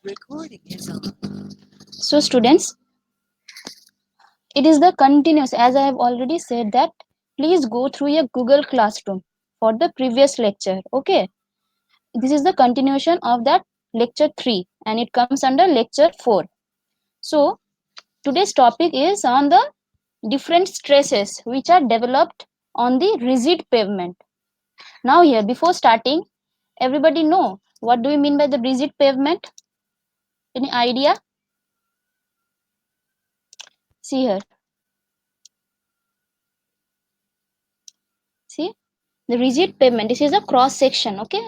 Recording is on. So students, it is the continuous, as I have already said, that please go through your Google Classroom for the previous lecture. Okay, this is the continuation of that lecture 3 and it comes under lecture 4. So today's topic is on the different stresses which are developed on the rigid pavement. Now here, before starting, everybody know what do we mean by the rigid pavement? Any idea? See here. See, the rigid pavement, this is a cross section. Okay,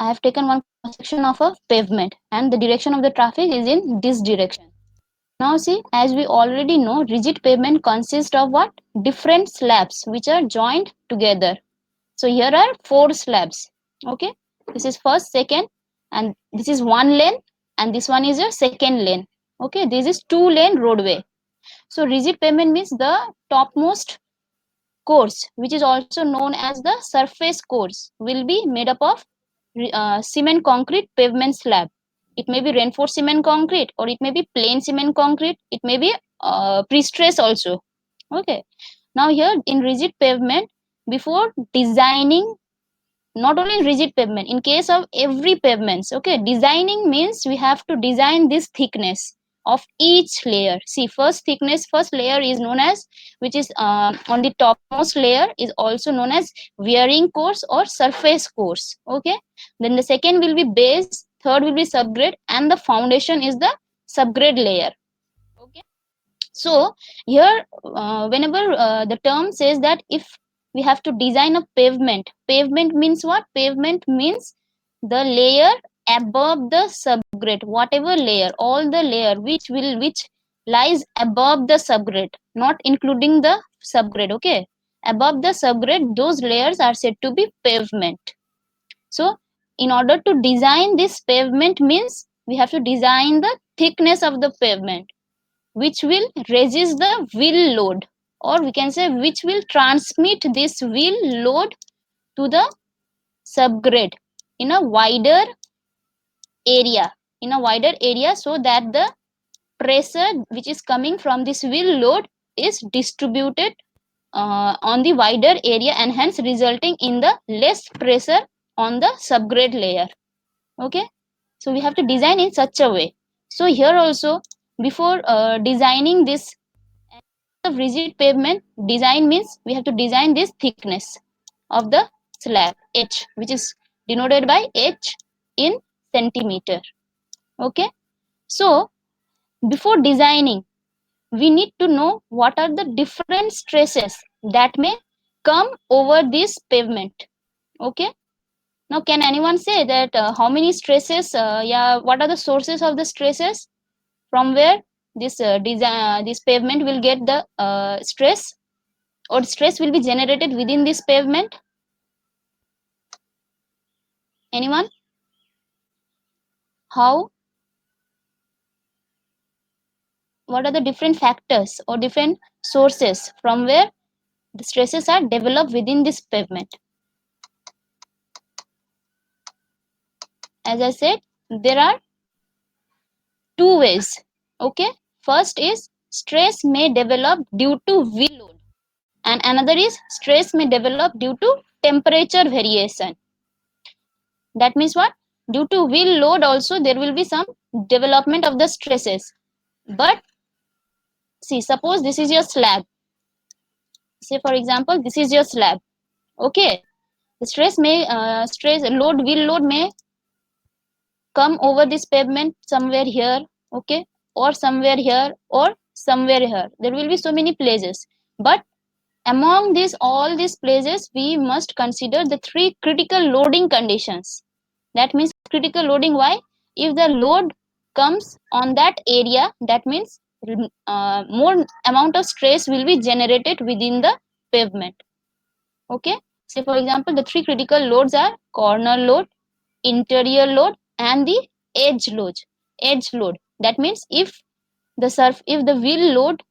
I have taken one cross section of a pavement and the direction of the traffic is in this direction. Now see, as we already know, rigid pavement consists of what? Different slabs which are joined together. So here are 4 slabs. Okay, this is first, second, and this is one lane, and this one is your second lane. Okay, this is 2-lane roadway. So rigid pavement means the topmost course, which is also known as the surface course, will be made up of cement concrete pavement slab. It may be reinforced cement concrete or it may be plain cement concrete. It may be pre-stress also. Okay. Now here in rigid pavement, before designing, not only in rigid pavement, in case of every pavements, okay, designing means we have to design this thickness of each layer. See, first thickness, first layer is known as, which is on the topmost layer, is also known as wearing course or surface course. Okay, then the second will be base, third will be subgrade, and the foundation is the subgrade layer. Okay, so here whenever the term says that if we have to design a pavement, pavement means what? Pavement means the layer above the subgrade, whatever layer, all the layer which lies above the subgrade, not including the subgrade. Okay, above the subgrade, those layers are said to be pavement. So in order to design this pavement means we have to design the thickness of the pavement which will resist the wheel load, or we can say which will transmit this wheel load to the subgrade in a wider area so that the pressure which is coming from this wheel load is distributed on the wider area and hence resulting in the less pressure on the subgrade layer. Okay, so we have to design in such a way. So here also, before designing this of rigid pavement, design means we have to design this thickness of the slab h, which is denoted by h in centimeter. Okay, so before designing we need to know what are the different stresses that may come over this pavement. Okay, now can anyone say that how many stresses, yeah, what are the sources of the stresses from where this design this pavement will get the stress, or stress will be generated within this pavement? Anyone? How? What are the different factors or different sources from where the stresses are developed within this pavement? As I said, there are 2 ways. Okay, first is stress may develop due to wheel load, and another is stress may develop due to temperature variation. That means what? Due to wheel load also there will be some development of the stresses. But see, suppose this is your slab. Say for example, this is your slab. Okay, the stress load, wheel load may come over this pavement somewhere here. Okay, or somewhere here, or somewhere here. There will be so many places, but among these all these places we must consider the 3 critical loading conditions. That means critical loading. Why? If the load comes on that area, that means more amount of stress will be generated within the pavement. Okay, say for example, the 3 critical loads are corner load, interior load, and the edge load. That means if if the wheel load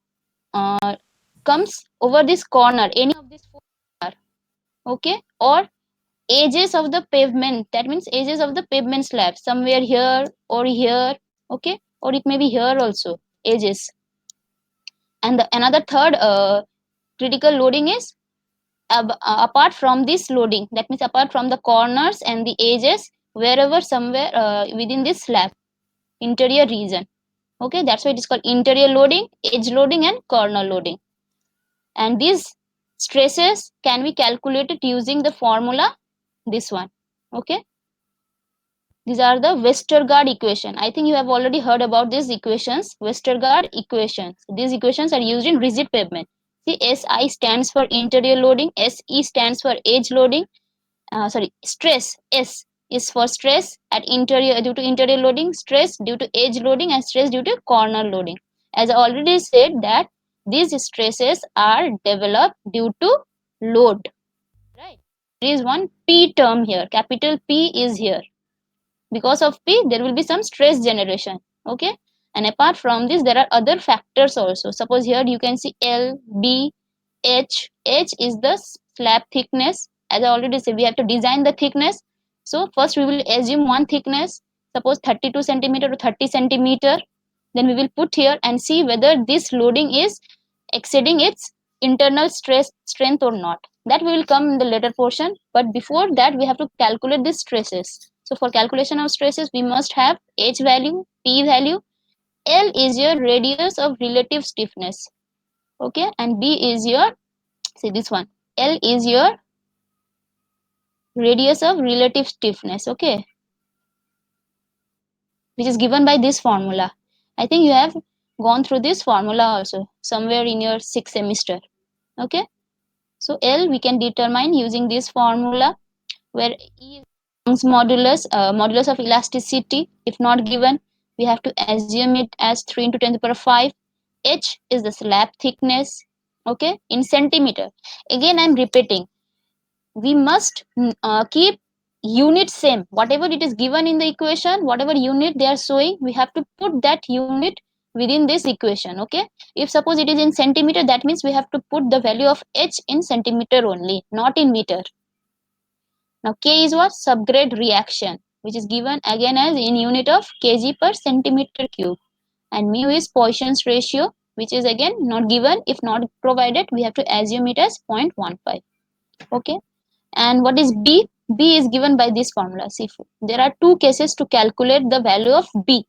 comes over this corner, any of these 4, okay, or edges of the pavement, that means edges of the pavement slab, somewhere here or here, okay, or it may be here also, edges. And another third critical loading is apart from this loading, that means apart from the corners and the edges, wherever somewhere within this slab interior region, okay, that's why it is called interior loading, edge loading, and corner loading. And these stresses can be calculated using the formula, this one, okay. These are the Westergaard equation. I think you have already heard about these equations, Westergaard equations. These equations are used in rigid pavement. See, SI stands for interior loading, SE stands for edge loading. Stress, S is for stress at interior due to interior loading, stress due to edge loading, and stress due to corner loading. As I already said that these stresses are developed due to load. Right. There is one P term here. Capital P is here. Because of P there will be some stress generation, okay. And apart from this there are other factors also. Suppose here you can see L, B, H. H is the slab thickness. As I already said, we have to design the thickness. So first we will assume one thickness, suppose 32 centimeter to 30 centimeter. Then we will put here and see whether this loading is exceeding its internal stress strength or not. That will come in the later portion, but before that we have to calculate the stresses. So for calculation of stresses we must have H value, P value. L is your radius of relative stiffness, okay, and B is your, see this one, L is your radius of relative stiffness, okay, which is given by this formula. I think you have gone through this formula also somewhere in your 6th semester, okay. So L we can determine using this formula, where E is Young's modulus of elasticity. If not given, we have to assume it as 3 into 10 to the power 5. H is the slab thickness, okay, in centimeter. Again, I'm repeating, we must keep unit same. Whatever it is given in the equation, whatever unit they are showing, we have to put that unit within this equation, okay. If suppose it is in centimeter, that means we have to put the value of H in centimeter only, not in meter. Now K is what? Subgrade reaction, which is given again as in unit of kg per centimeter cube. And mu is Poisson's ratio, which is again not given. If not provided, we have to assume it as 0.15. Okay. And what is B? B is given by this formula. See, there are two cases to calculate the value of B.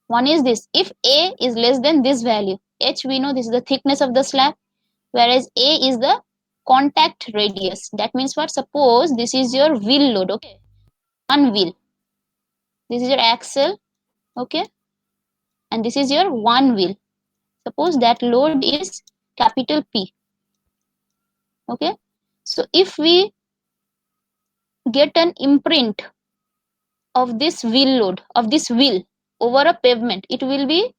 One is this: if A is less than this value, H we know this is the thickness of the slab, whereas A is the contact radius. That means what? Suppose this is your wheel load, okay, one wheel. This is your axle, okay, and this is your one wheel. Suppose that load is capital P, okay. So if we get an imprint of this wheel load, of this wheel over a pavement, it will be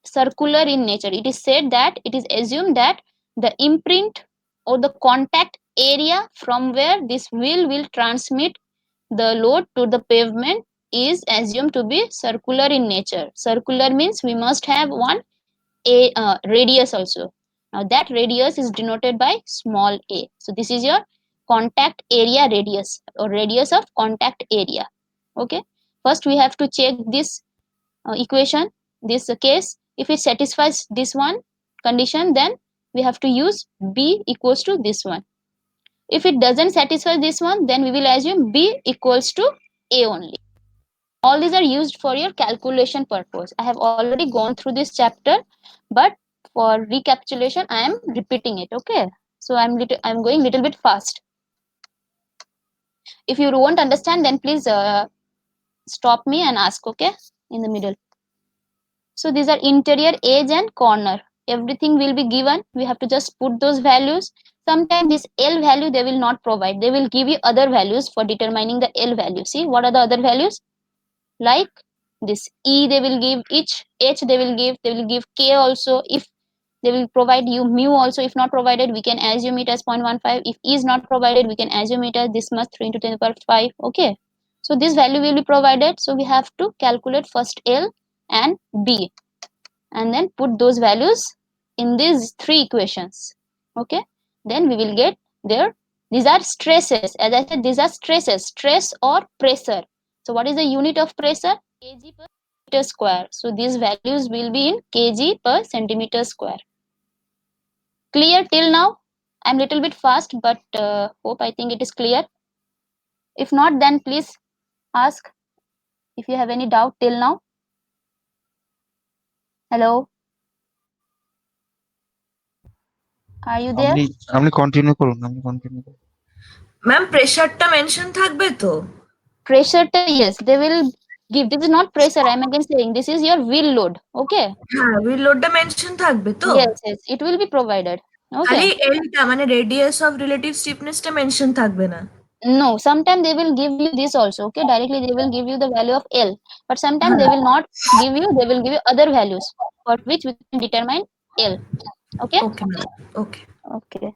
circular in nature. It is said that it is assumed that the imprint or the contact area from where this wheel will transmit the load to the pavement is assumed to be circular in nature. Circular means we must have one radius also. Now that radius is denoted by small a. So this is your contact area radius, or radius of contact area, okay. First we have to check this equation, this case. If it satisfies this one condition, then we have to use B equals to this one. If it doesn't satisfy this one, then we will assume B equals to A only. All these are used for your calculation purpose. I have already gone through this chapter, but for recapitulation I am repeating it, okay. So I'm going little bit fast. If you won't understand, then please stop me and ask, okay, in the middle. So these are interior, edge, and corner. Everything will be given. We have to just put those values. Sometimes this L value they will not provide. They will give you other values for determining the L value. See, what are the other values? Like this E they will give, each H they will give K also. If they will provide you mu also. If not provided, we can assume it as 0.15. If E is not provided, we can assume it as this much, 3 into 10 to the power 5. Okay. So this value will be provided. So we have to calculate first L and B, and then put those values in these three equations, okay. Then we will get their These are stresses. As I said, these are stresses, stress or pressure. So what is the unit of pressure? Kg per meter square. So these values will be in kg per centimeter square. Clear till now? I'm little bit fast, but I think it is clear. If not, then please ask if you have any doubt till now. Hello, are you there? আপনি continue করুন, ma'am প্রেসারটা mention থাকবে তো? Pressure, yes, they will give. This is not pressure. I'm again saying this is your wheel load. Okay. হ্যাঁ, wheel লোডটা mention থাকবে তো? Yes, it will be provided. খালি Okay. এলটা মানে radius of relative স্টিফনেসটা mention থাকবে না? No, sometimes they will give you this also. Okay, directly they will give you the value of L, but sometimes they will not give you. They will give you other values for which we can determine L. Okay. Okay ma'am, okay. Okay.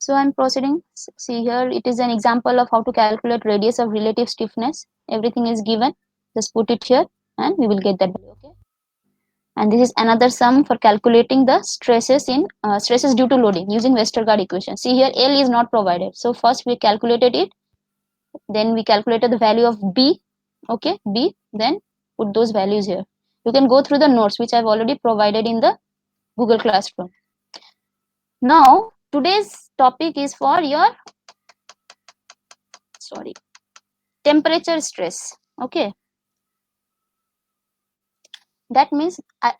So I'm proceeding. See here, it is an example of how to calculate radius of relative stiffness. Everything is given. Just put it here, and we will get that value. Okay. And this is another sum for calculating the stresses in stresses due to loading using Westergaard equation. See here, L is not provided. So first we calculated it, then we calculated the value of B. Okay, B. Then put those values here. You can go through the notes which I've already provided in the Google Classroom. Now today's topic is for your temperature stress. Okay, that means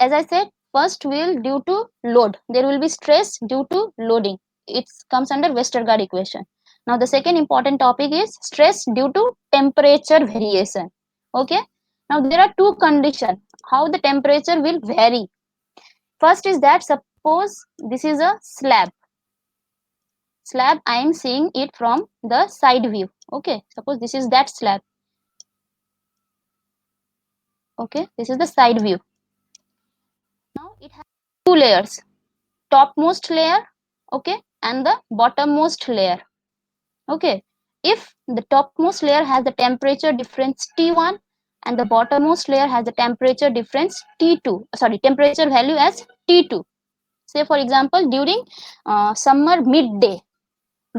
as I said, first will due to load. There will be stress due to loading. It comes under Westergaard equation. Now the second important topic is stress due to temperature variation. Okay, now there are two conditions how the temperature will vary. First is that suppose this is a slab. I am seeing it from the side view. Okay, suppose this is that slab. Okay, this is the side view. Now it has two layers, topmost layer, okay, and the bottommost layer. Okay, if the topmost layer has the temperature difference T1 and the bottommost layer has the temperature difference T2, temperature value as T2. Say for example, during summer midday,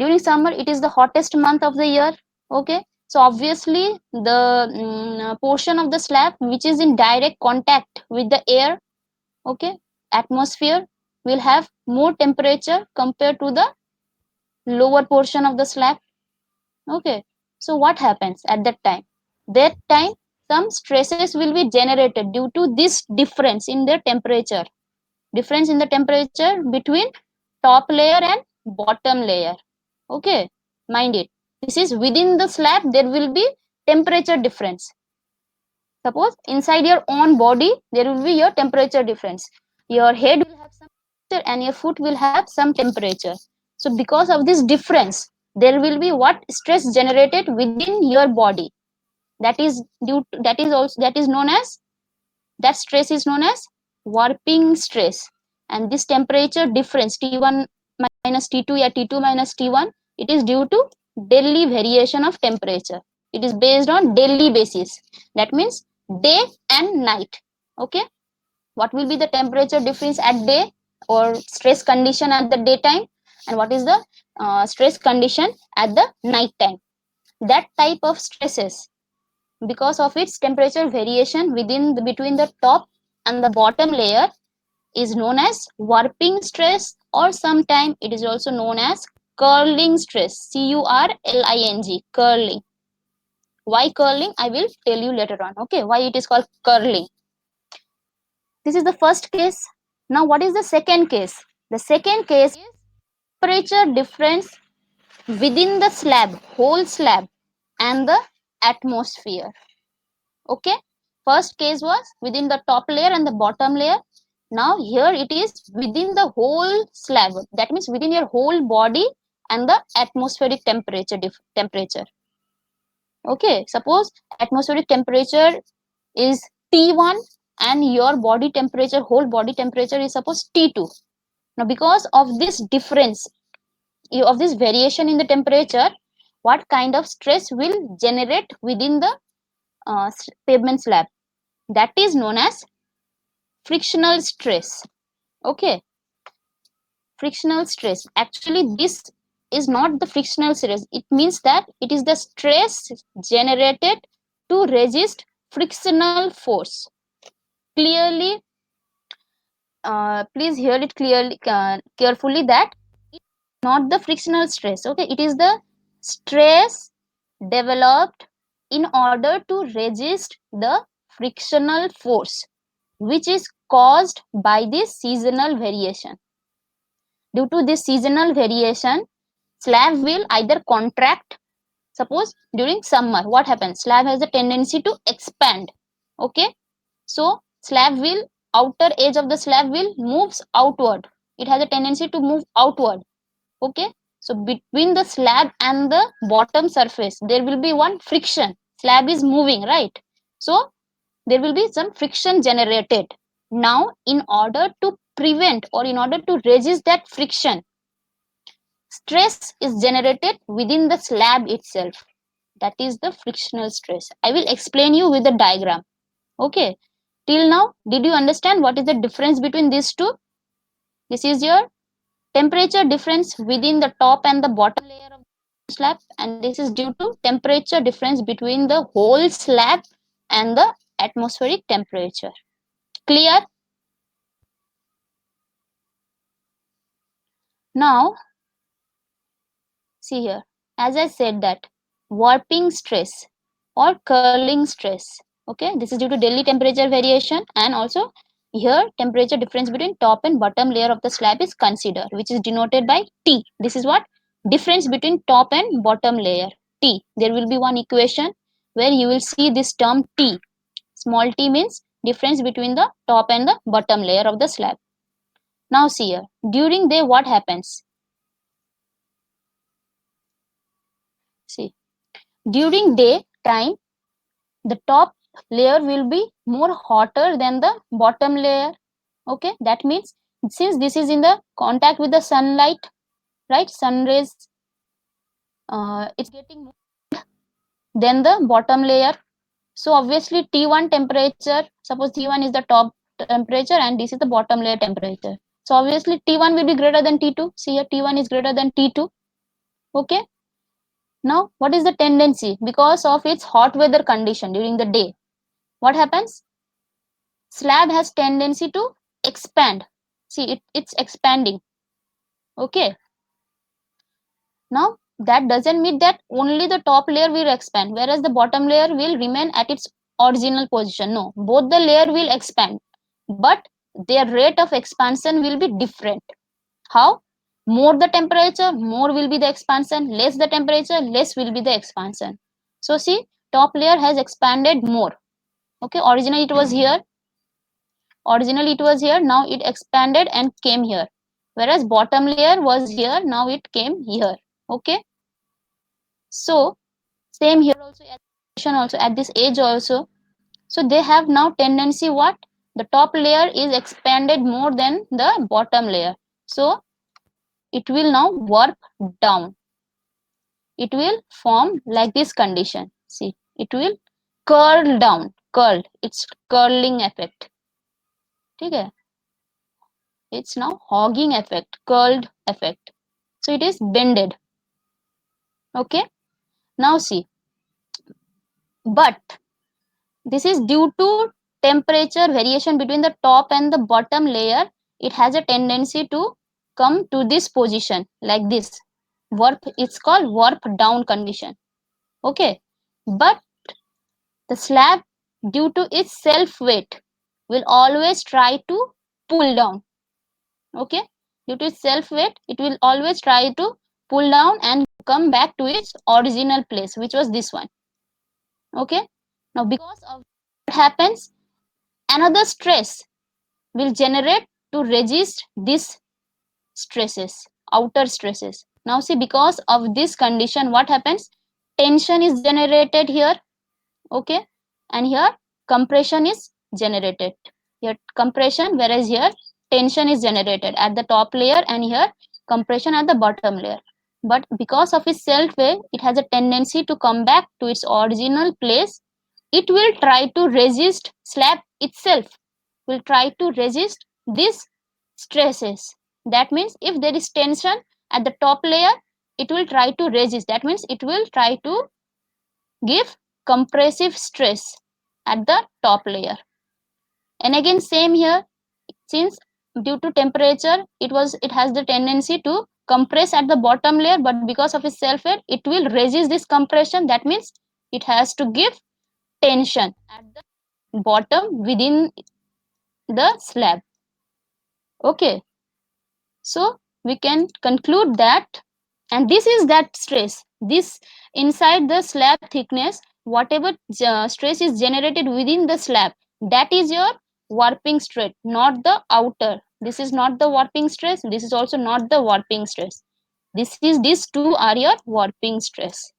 during summer it is the hottest month of the year. Okay, so obviously the portion of the slab which is in direct contact with the air, okay, atmosphere, will have more temperature compared to the lower portion of the slab. Okay, so what happens at that time? That time some stresses will be generated due to this difference in the temperature, between top layer and bottom layer. Okay, mind it, this is within the slab. There will be temperature difference. Suppose inside your own body there will be your temperature difference. Your head will have some temperature and your foot will have some temperature. So because of this difference there will be what stress generated within your body. That is known as, that stress is known as warping stress. And this temperature difference T1 minus T2 or T2 minus T1, it is due to daily variation of temperature. It is based on daily basis. That means day and night. Okay, what will be the temperature difference at day or stress condition at the daytime, and what is the stress condition at the night time? That type of stresses, because of its temperature variation between the top and the bottom layer, is known as warping stress, or sometimes it is also known as curling stress. Curling. Curling. Why curling? I will tell you later on. Okay, why it is called curling. This is the first case. Now what is the second case? The second case is temperature difference within the slab, whole slab, and the atmosphere. Okay, first case was within the top layer and the bottom layer. Now here it is within the whole slab. That means within your whole body and the atmospheric temperature. Okay, suppose atmospheric temperature is T1 and your body temperature, whole body temperature, is suppose T2. Now because of this difference, of this variation in the temperature, what kind of stress will generate within the pavement slab? That is known as frictional stress. Okay, frictional stress. Actually this is not the frictional stress. It means that it is the stress generated to resist frictional force. Clearly, please hear it clearly, carefully, that not the frictional stress. Okay, it is the stress developed in order to resist the frictional force, which is caused by this seasonal variation. Due to this seasonal variation, slab will either contract. Suppose during summer, what happens? Slab has a tendency to expand. Okay, so slab will, outer edge of the slab will moves outward. It has a tendency to move outward. Okay, so between the slab and the bottom surface, there will be one friction. Slab is moving, right? So there will be some friction generated. Now, in order to prevent or in order to resist that friction, stress is generated within the slab itself. That is the frictional stress. I will explain you with the diagram. Okay, till now, did you understand what is the difference between these two? This is your temperature difference within the top and the bottom layer of the slab, and this is due to temperature difference between the whole slab and the atmospheric temperature. Clear? Now, see here, as I said that warping stress or curling stress, okay, this is due to daily temperature variation, and also here temperature difference between top and bottom layer of the slab is considered, which is denoted by T. This is what? Difference between top and bottom layer, T. There will be one equation where you will see this term T. Small t means difference between the top and the bottom layer of the slab. Now see here, during day what happens? See, during day time, the top layer will be more hotter than the bottom layer. Okay, that means since this is in the contact with the sunlight, right, sun rays, it's getting more than the bottom layer. So obviously T1 temperature, suppose T1 is the top temperature and this is the bottom layer temperature. So obviously T1 will be greater than T2. See here, T1 is greater than T2. Okay. Now what is the tendency? Because of its hot weather condition during the day, what happens? Slab has tendency to expand. See, it's expanding. Okay. Now that doesn't mean that only the top layer will expand, whereas the bottom layer will remain at its original position. No, both the layer will expand, but their rate of expansion will be different. How? More the temperature, more will be the expansion. Less the temperature, less will be the expansion. So see, top layer has expanded more. Okay, originally it was here. Now it expanded and came here. Whereas bottom layer was here, now it came here. Okay. So same here also at this age also. So they have now tendency what? The top layer is expanded more than the bottom layer. So it will now warp down. It will form like this condition. See, it will curl down. Curl. It's curling effect. Okay. It's now hogging effect, curled effect. So it is bended. Okay. Now see. But this is due to temperature variation between the top and the bottom layer. It has a tendency to come to this position like this. Warp, it's called warp down condition. Okay. But the slab, due to its self weight, will always try to pull down. Okay. Due to its self weight, it will always try to pull down and come back to its original place, which was this one. Okay. Now because of what happens, another stress will generate to resist these stresses, outer stresses. Now see, because of this condition, what happens? Tension is generated here. Okay. And here compression is generated. Here compression, whereas here tension is generated at the top layer, and here compression at the bottom layer. But because of its self weight, it has a tendency to come back to its original place. It will try to resist, slab itself will try to resist these stresses. That means if there is tension at the top layer, it will try to resist. That means it will try to give compressive stress at the top layer. And again same here, since due to temperature it has the tendency to compress at the bottom layer, but because of its self weight it will resist this compression. That means it has to give tension at the bottom within the slab. Okay, so we can conclude that, and this is that stress, this inside the slab thickness, whatever stress is generated within the slab, that is your warping stress, not the outer. This is not the warping stress, this is also not the warping stress. These two are your warping stress.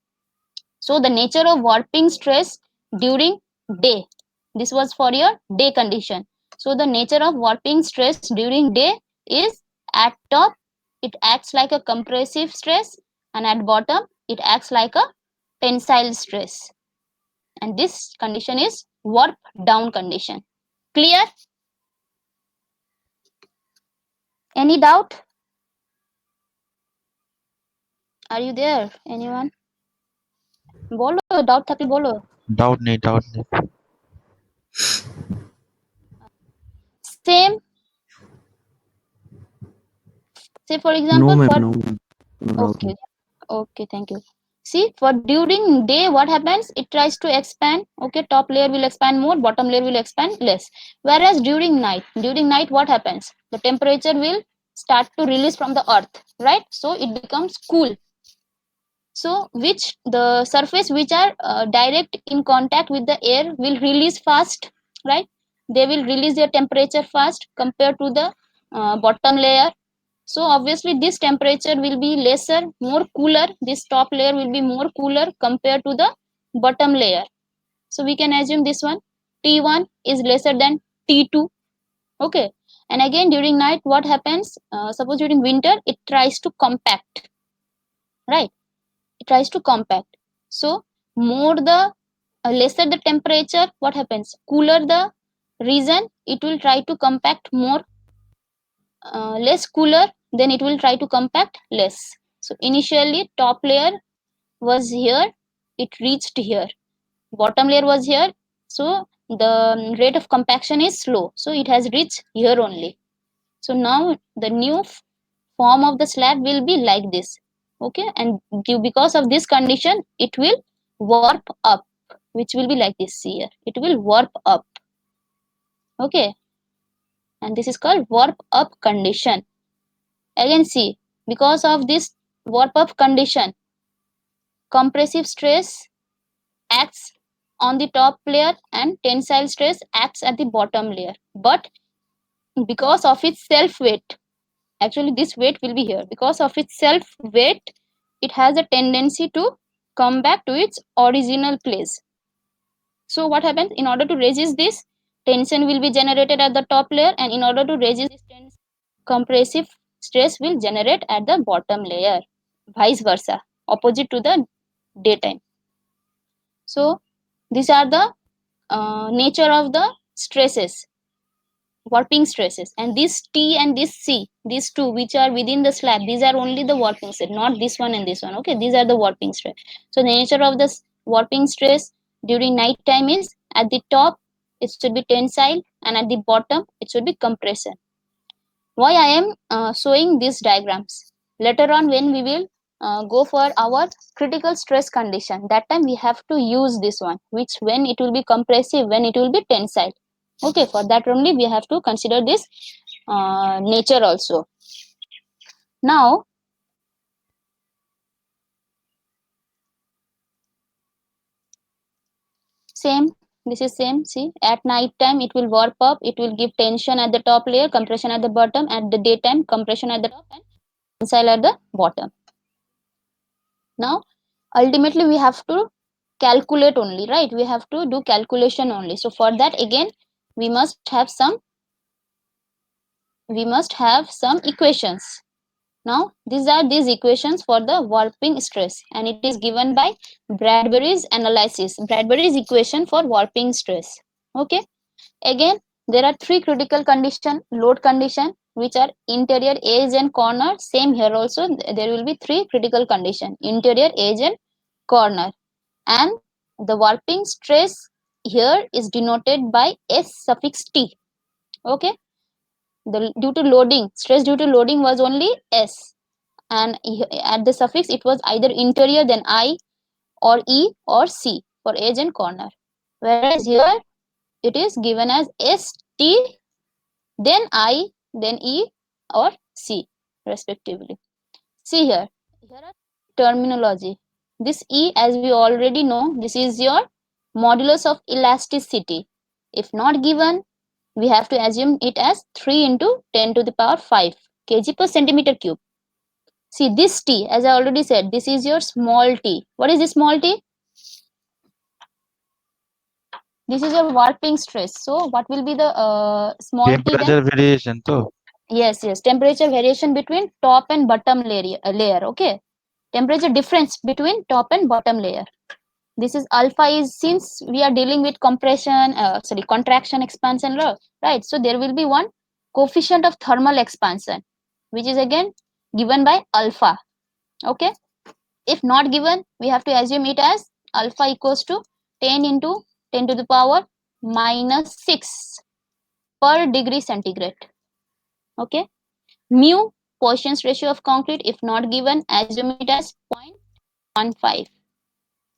So the nature of warping stress during day, this was for your day condition. So the nature of warping stress during day is, at top it acts like a compressive stress, and at bottom it acts like a tensile stress, and this condition is warp down condition. Clear? Any doubt? Are you there? Anyone? Bolo, doubt থাকলে bolo. Doubt নেই Same. Say for example, No, for ma'am. No. okay, okay, thank you. See, for during day, what happens? It tries to expand. Okay, top layer will expand more, bottom layer will expand less. Whereas during night, what happens? The temperature will start to release from the earth, right? So it becomes cool. So which the surface which are direct in contact with the air will release fast, right? They will release their temperature fast compared to the bottom layer. So obviously this temperature will be lesser, more cooler. This top layer will be more cooler compared to the bottom layer. So we can assume this one, T1 is lesser than T2. Okay. And again during night, what happens? Suppose during winter, it tries to compact, right? It tries to compact. So more the lesser the temperature, what happens? Cooler the region, it will try to compact more. Less cooler, then it will try to compact less. So initially top layer was here, it reached here, bottom layer was here, so the rate of compaction is slow, so it has reached here only. So now the new form of the slab will be like this. Okay, and because of this condition it will warp up, which will be like this here, it will warp up. Okay, and this is called warp up condition. Again see, because of this warp up condition, compressive stress acts on the top layer and tensile stress acts at the bottom layer. But because of its self weight, actually this weight will be here, because of its self weight, it has a tendency to come back to its original place. So what happens? In order to resist this, tension will be generated at the top layer, and in order to resist this tension, compressive stress will generate at the bottom layer, vice versa, opposite to the daytime. So these are the nature of the stresses, warping stresses. And this T and this C, these two which are within the slab, these are only the warping stress, not this one and this one. Okay, these are the warping stress. So the nature of this warping stress during night time is, at the top it should be tensile, and at the bottom it should be compression. Why I am showing these diagrams? Later on when we will go for our critical stress condition, that time we have to use this one, which when it will be compressive, when it will be tensile. Okay, for that only we have to consider this nature also. Now same, this is same. See, at night time it will warp up, it will give tension at the top layer, compression at the bottom. At the daytime, compression at the top and tensile at the bottom. Now ultimately we have to calculate only, right? We have to do calculation only. So for that again we must have some equations. Now these are these equations for the warping stress, and it is given by Bradbury's analysis, Bradbury's equation for warping stress. Okay, again there are three critical condition: load condition, which are interior, edge and corner. Same here also, there will be three critical condition: interior, edge and corner. And the warping stress here is denoted by S suffix T. Okay, due to loading, stress due to loading was only S, and at the suffix it was either interior, then I, or E, or C for edge and corner. Whereas here it is given as S T, then I, then E, or C respectively. See here are terminology. This E, as we already know, this is your modulus of elasticity. If not given, we have to assume it as 3 into 10 to the power 5 kg per centimeter cube. See this T, as I already said, this is your small t. What is this small t? This is your warping stress. So what will be the small t then? Temperature variation to. Yes, temperature variation between top and bottom layer. Okay, temperature difference between top and bottom layer. This is alpha, is since we are dealing with compression, contraction, expansion, right? So there will be one coefficient of thermal expansion, which is again given by alpha. Okay, if not given, we have to assume it as alpha equals to 10 into 10 to the power minus 6 per degree centigrade. Okay, mu, Poisson's ratio of concrete, if not given, assume it as 0.15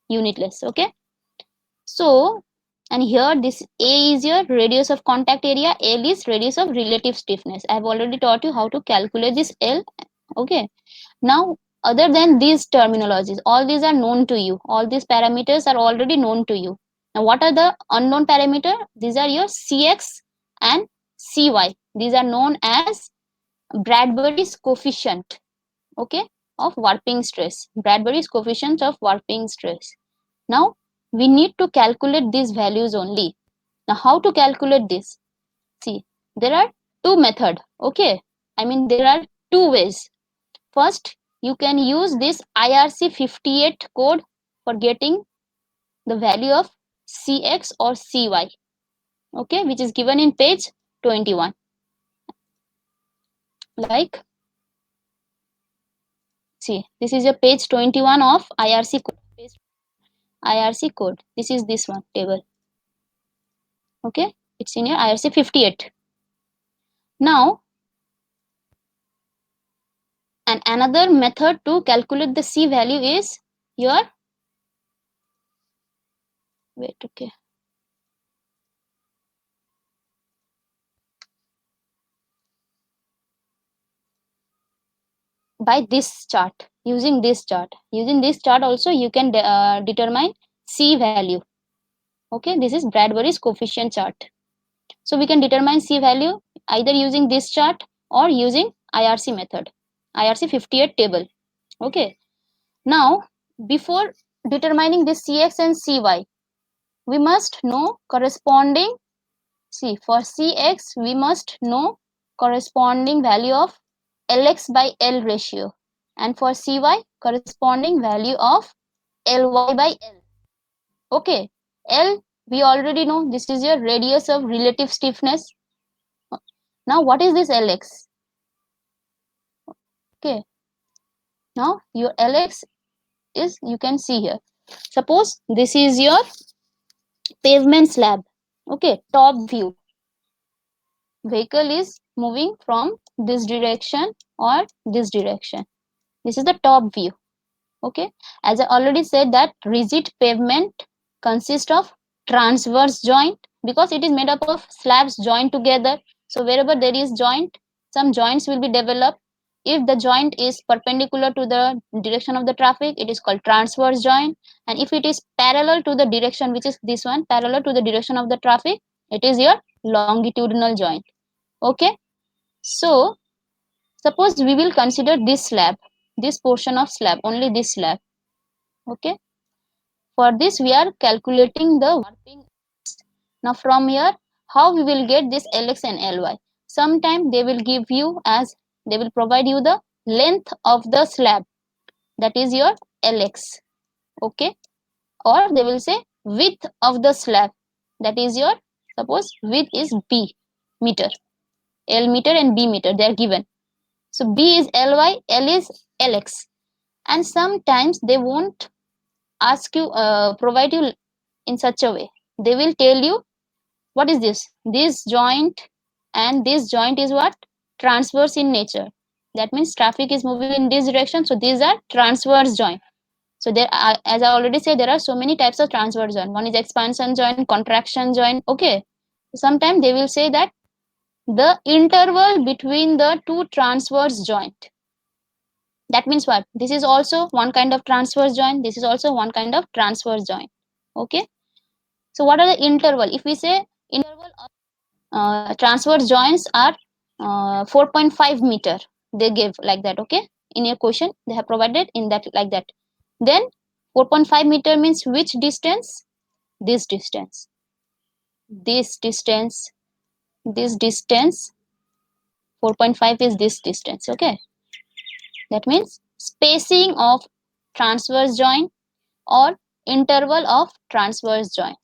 unitless. Okay, so, and here this A is your radius of contact area, L is radius of relative stiffness. I have already taught you how to calculate this L. Okay, now other than these terminologies, all these are known to you, all these parameters are already known to you. Now what are the unknown parameter? These are your Cx and Cy. These are known as Bradbury's coefficient, okay, of warping stress. Bradbury's coefficient of warping stress. Now we need to calculate these values only. Now how to calculate this? See, there are two methods. Okay, I mean there are two ways. First, you can use this IRC 58 code for getting the value of Cx or Cy. Okay, which is given in page 21. Like, see, this is your page 21 of IRC code. IRC code. This is this one table. Okay, it's in your IRC 58. Now, and another method to calculate the C value is your, wait, okay, by this chart. Using this chart also you can determine C value. Okay, this is Bradbury's coefficient chart. So we can determine C value either using this chart or using IRC method, IRC 58 table. Okay, now before determining this Cx and Cy, we must know corresponding, see, for Cx we must know corresponding value of Lx by L ratio, and for Cy corresponding value of Ly by L. Okay, L we already know, this is your radius of relative stiffness. Now what is this Lx? Okay, now your Lx is, you can see here, suppose this is your pavement slab. Okay, top view, vehicle is moving from this direction or this direction. This is the top view. Okay, as I already said that rigid pavement consists of transverse joint because it is made up of slabs joined together. So wherever there is joint, some joints will be developed. If the joint is perpendicular to the direction of the traffic, it is called transverse joint, and if it is parallel to the direction, which is this one, parallel to the direction of the traffic, it is your longitudinal joint. Okay, so suppose we will consider this slab, this portion of slab, only this slab. Okay, for this we are calculating the warping. Now from here, how we will get this Lx and Ly? Sometime they will give you as, they will provide you the length of the slab, that is your Lx. Okay, or they will say width of the slab, that is your, suppose width is b meter. L meter and B meter, they are given. So B is Ly, L is Lx. And sometimes they won't ask you, provide you in such a way. They will tell you, what is this? This joint and this joint is what? Transverse in nature. That means traffic is moving in this direction. So these are transverse joint. So there are, as I already said, there are so many types of transverse joint. One is expansion joint, contraction joint. Okay. Sometimes they will say that the interval between the two transverse joint. That means what? This is also one kind of transverse joint. This is also one kind of transverse joint. Okay. So what are the interval? If we say interval of transverse joints are 4.5 meter, they give like that. Okay. In your question, they have provided in that like that. Then 4.5 meter means which distance? This distance. This distance. This distance. 4.5 is this distance. Okay. That means spacing of transverse joint or interval of transverse joint.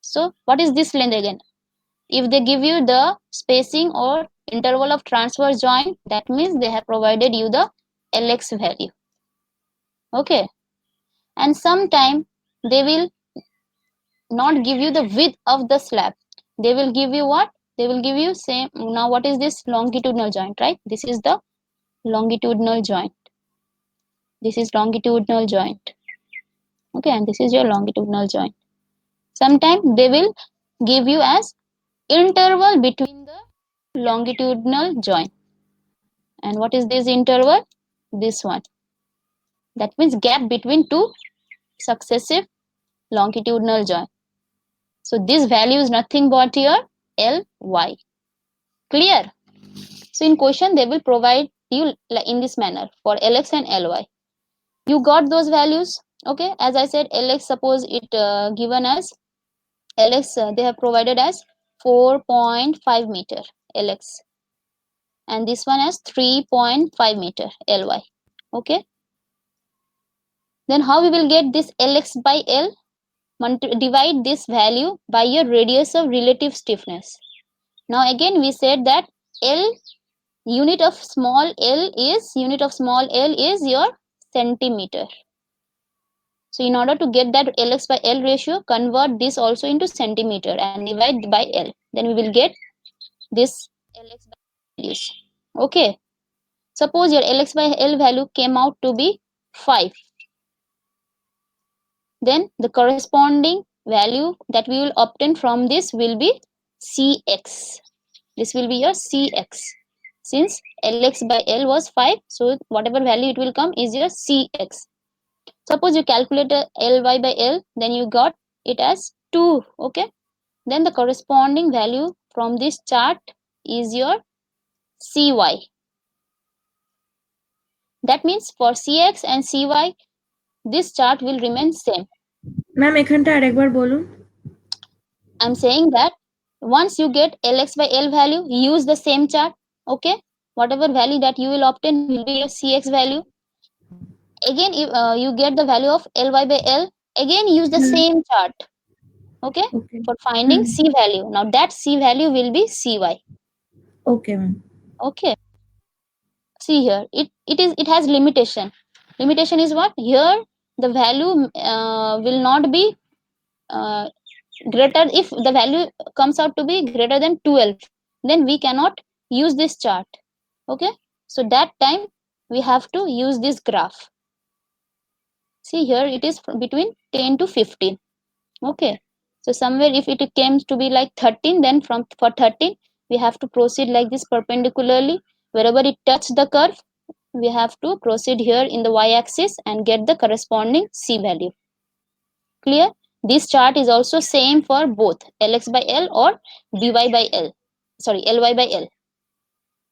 So what is this length again? If they give you the spacing or interval of transverse joint, that means they have provided you the Lx value. Okay. And sometime they will not give you the width of the slab. They will give you what? They will give you same. Now what is this? Longitudinal joint, right? This is the longitudinal joint. This is longitudinal joint. Okay, and this is your longitudinal joint. Sometimes they will give you as interval between the longitudinal joint. And what is this interval? This one. That means gap between two successive longitudinal joint. So this value is nothing but your Ly. Clear? So in question they will provide you in this manner for Lx and Ly. You got those values. Okay, as I said, Lx, suppose it given as Lx, they have provided as 4.5 meter Lx, and this one as 3.5 meter Ly. Okay, then how we will get this Lx by L? Divide this value by your radius of relative stiffness. Now again we said that L, unit of small l is your centimeter. So in order to get that Lx by L ratio, convert this also into centimeter and divide by L. Then we will get this Lx by L values. Okay. Suppose your Lx by L value came out to be 5. Then the corresponding value that we will obtain from this will be Cx. This will be your Cx. Since Lx by L was 5, so whatever value it will come is your Cx. Suppose you calculate Ly by L, then you got it as 2. Okay. Then the corresponding value from this chart is your Cy. That means for Cx and Cy, this chart will remain same. Ma'am এখানটা আরেকবার বলুন। I'm saying that once you get Lx by L value, use the same chart. Okay. Whatever value that you will obtain will be your Cx value. Again, if you get the value of Ly by L, again use the same chart. Okay. Okay. For finding C value. Now that C value will be Cy. Okay, ma'am. Okay. See here, it has limitation. Limitation is what? Here the value will not be greater. If the value comes out to be greater than 12, then we cannot use this chart. Okay, so that time we have to use this graph. See here, it is between 10 to 15. Okay, so somewhere if it came to be like 13, then for 13 we have to proceed like this perpendicularly. Wherever it touch the curve, we have to proceed here in the y-axis and get the corresponding C value. Clear? This chart is also same for both Lx by L or dy by L. Sorry, Ly by L.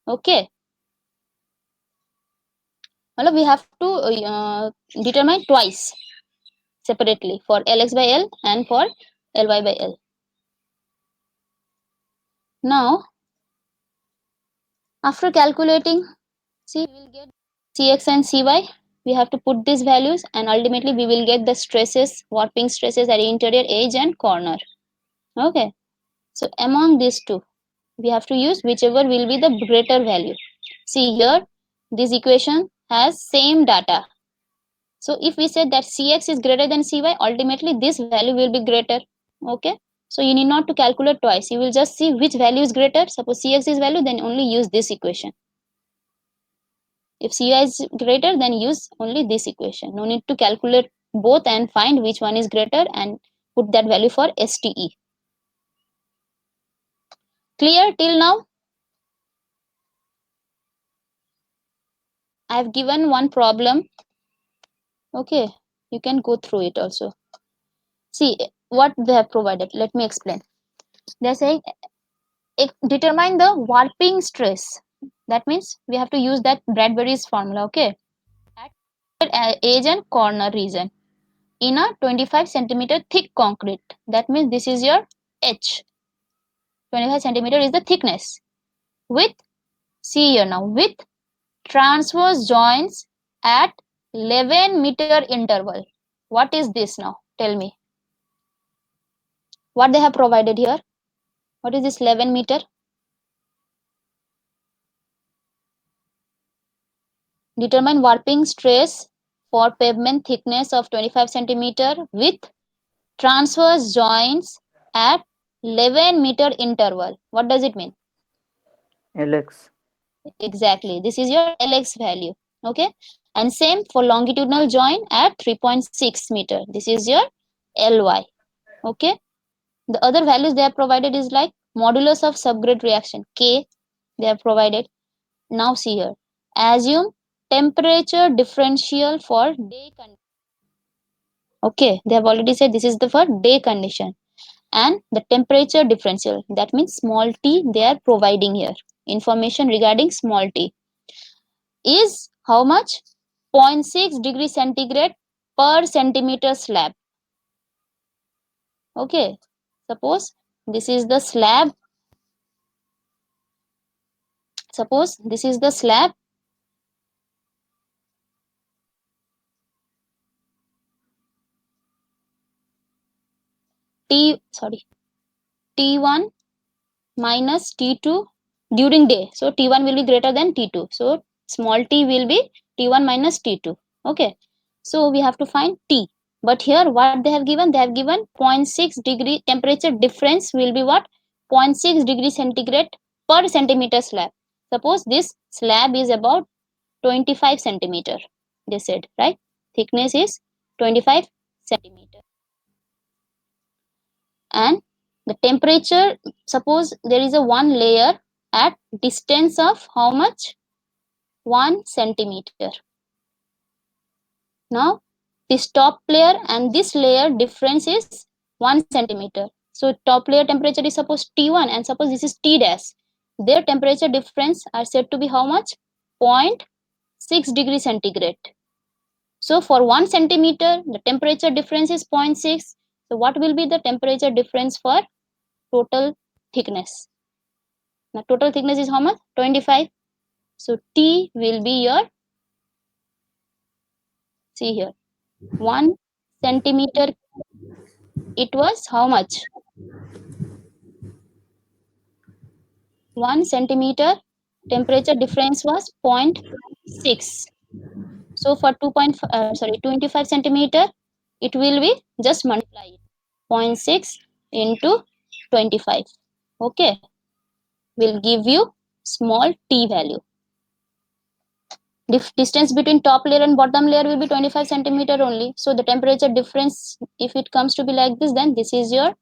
Okay. Well, we have to determine twice separately for Lx by L and for Ly by L. Now, after calculating, see, we will get Cx and Cy. We have to put these values and ultimately we will get the stresses, warping stresses at interior edge and corner. Okay. So among these two, We have to use whichever will be the greater value. See here, this equation has same data. So if we say that Cx is greater than Cy, ultimately this value will be greater. Okay. So you need not to calculate twice. You will just see which value is greater. Suppose Cx is value, then only use this equation. If Cy is greater, then use only this equation. No need to calculate both and find which one is greater and put that value for STE. Clear till now? I have given one problem. Okay, you can go through it also. See what they have provided. Let me explain. They are saying determine the warping stress. That means we have to use that Bradbury's formula. Okay, at edge and corner region in a 25 centimeter thick concrete. That means this is your H. 25 centimeter is the thickness. With, see here now, with transverse joints at 11-meter interval. What is this now? Tell me. What they have provided here? What is this 11-meter? Determine warping stress for pavement thickness of 25 centimeter with transverse joints at 11-meter interval. What does it mean? Lx. Exactly. This is your Lx value. Okay. And same for longitudinal joint at 3.6 meter. This is your Ly. Okay. The other values they have provided is like modulus of subgrade reaction, K, they have provided. Now see here. Assume temperature differential for day condition. Okay, they have already said this is the for day condition. And the temperature differential, that means small t, they are providing here. Information regarding small t is how much? 0.6 degree centigrade per centimeter slab. Okay, suppose this is the slab. Suppose this is the slab. T1 minus T2 during day. So T1 will be greater than T2. So small t will be T1 minus T2. Okay. So we have to find T. But here what they have given? They have given 0.6 degree temperature difference will be what? 0.6 degree centigrade per centimeter slab. Suppose this slab is about 25 centimeter. They said, right? Thickness is 25 centimeter. And the temperature, suppose there is a one layer at distance of how much? 1 centimeter. Now this top layer and this layer difference is 1 centimeter. So top layer temperature is suppose T1 and suppose this is T dash. Their temperature difference are said to be how much? 0.6 degree centigrade. So for 1 centimeter the temperature difference is 0.6. So what will be the temperature difference for total thickness? Now total thickness is how much? 25. So T will be your, see here, 1 centimeter. It was how much? 1 centimeter temperature difference was 0.6. So for 25 centimeter, it will be just multiply it. 0.6 into 25. Okay, will give you small t value. Distance between top layer and bottom layer will be 25 centimeter only. So the temperature difference, if it comes to be like this, then this is your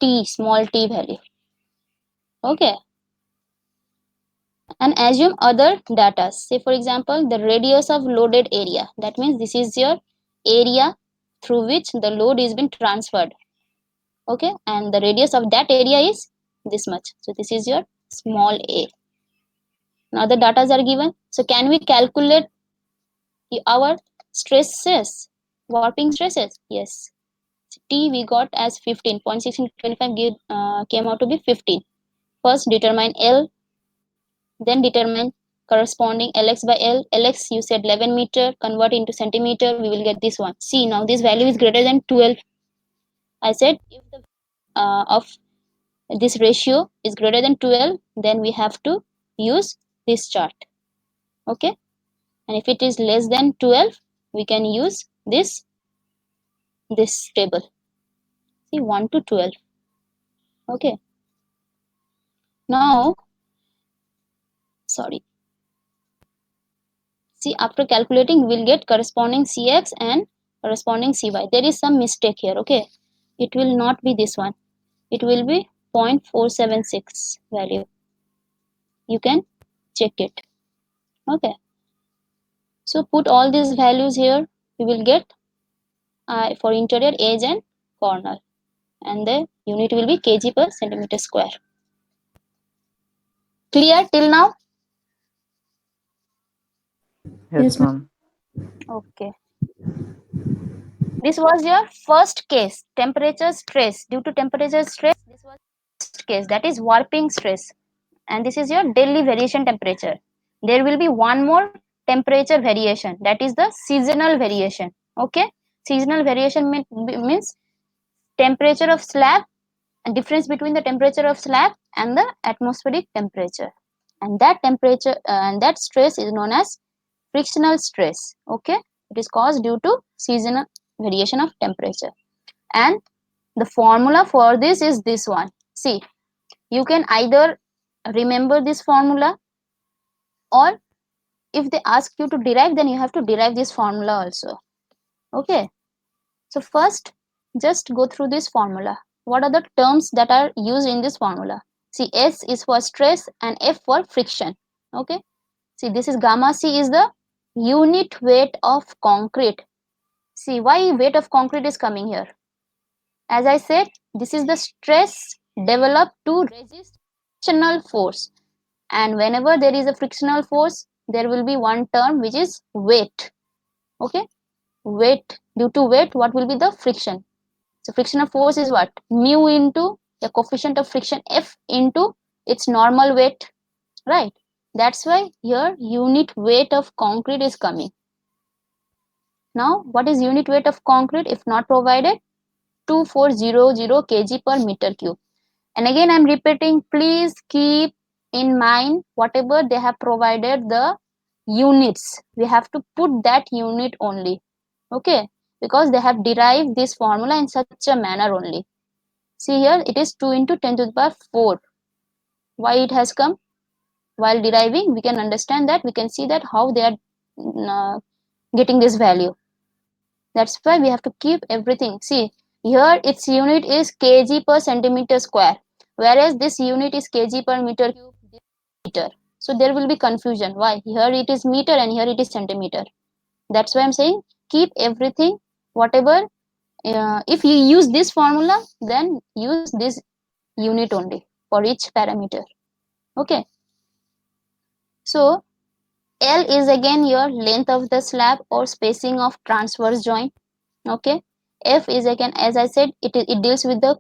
t, small t value. Okay. And assume other data. Say for example, the radius of loaded area. That means this is your area through which the load is been transferred. Okay. And the radius of that area is this much. So this is your small a. Now the data are given. So can we calculate our stresses, warping stresses? Yes. T we got as 15. 0.6 into 25 came out to be 15. First determine L, then determine corresponding Lx by L. Lx you said 11 meter, convert into centimeter, we will get this one. See now this value is greater than 12. I said if the of this ratio is greater than 12, then we have to use this chart. Okay, and if it is less than 12, we can use this table. See, 1 to 12. Okay, now sorry, see, after calculating we'll get corresponding Cx and corresponding Cy. There is some mistake here. Okay, it will not be this one, it will be 0.476 value. You can check it. Okay, so put all these values here. We will get for interior, edge and corner, and the unit will be kg per centimeter square. Clear till now? Yes, ma'am. Okay. This was your first case, temperature stress. Due to temperature stress, this was first case, that is warping stress. And this is your daily variation temperature. There will be one more temperature variation, that is the seasonal variation. Okay, seasonal variation means temperature of slab and difference between the temperature of slab and the atmospheric temperature, and that temperature and that stress is known as frictional stress. Okay, it is caused due to seasonal variation of temperature, and the formula for this is this one. See, you can either remember this formula, or if they ask you to derive, then you have to derive this formula also. Okay, so first just go through this formula. What are the terms that are used in this formula? See, S is for stress and F for friction. Okay, see, this is gamma C is the unit weight of concrete. See, why weight of concrete is coming here? As I said, this is the stress developed to resist frictional force, and whenever there is a frictional force, there will be one term which is weight. Okay, weight, due to weight, what will be the friction? So frictional force is what? Mu into the coefficient of friction F into its normal weight, right? That's why here unit weight of concrete is coming. Now, what is unit weight of concrete if not provided? 2400 kg per meter cube. And again, I'm repeating, please keep in mind whatever they have provided the units, we have to put that unit only. Okay, because they have derived this formula in such a manner only. See here, it is 2 into 10 to the power 4. Why it has come? While deriving, we can understand that, we can see that how they are getting this value. That's why we have to keep everything. See, here its unit is kg per centimeter square, whereas this unit is kg per meter cube, meter. So there will be confusion. Why? Here it is meter and here it is centimeter. That's why I'm saying keep everything, whatever. If you use this formula, then use this unit only for each parameter. Okay. So L is again your length of the slab or spacing of transverse joint. Okay, F is again, as I said, it deals with the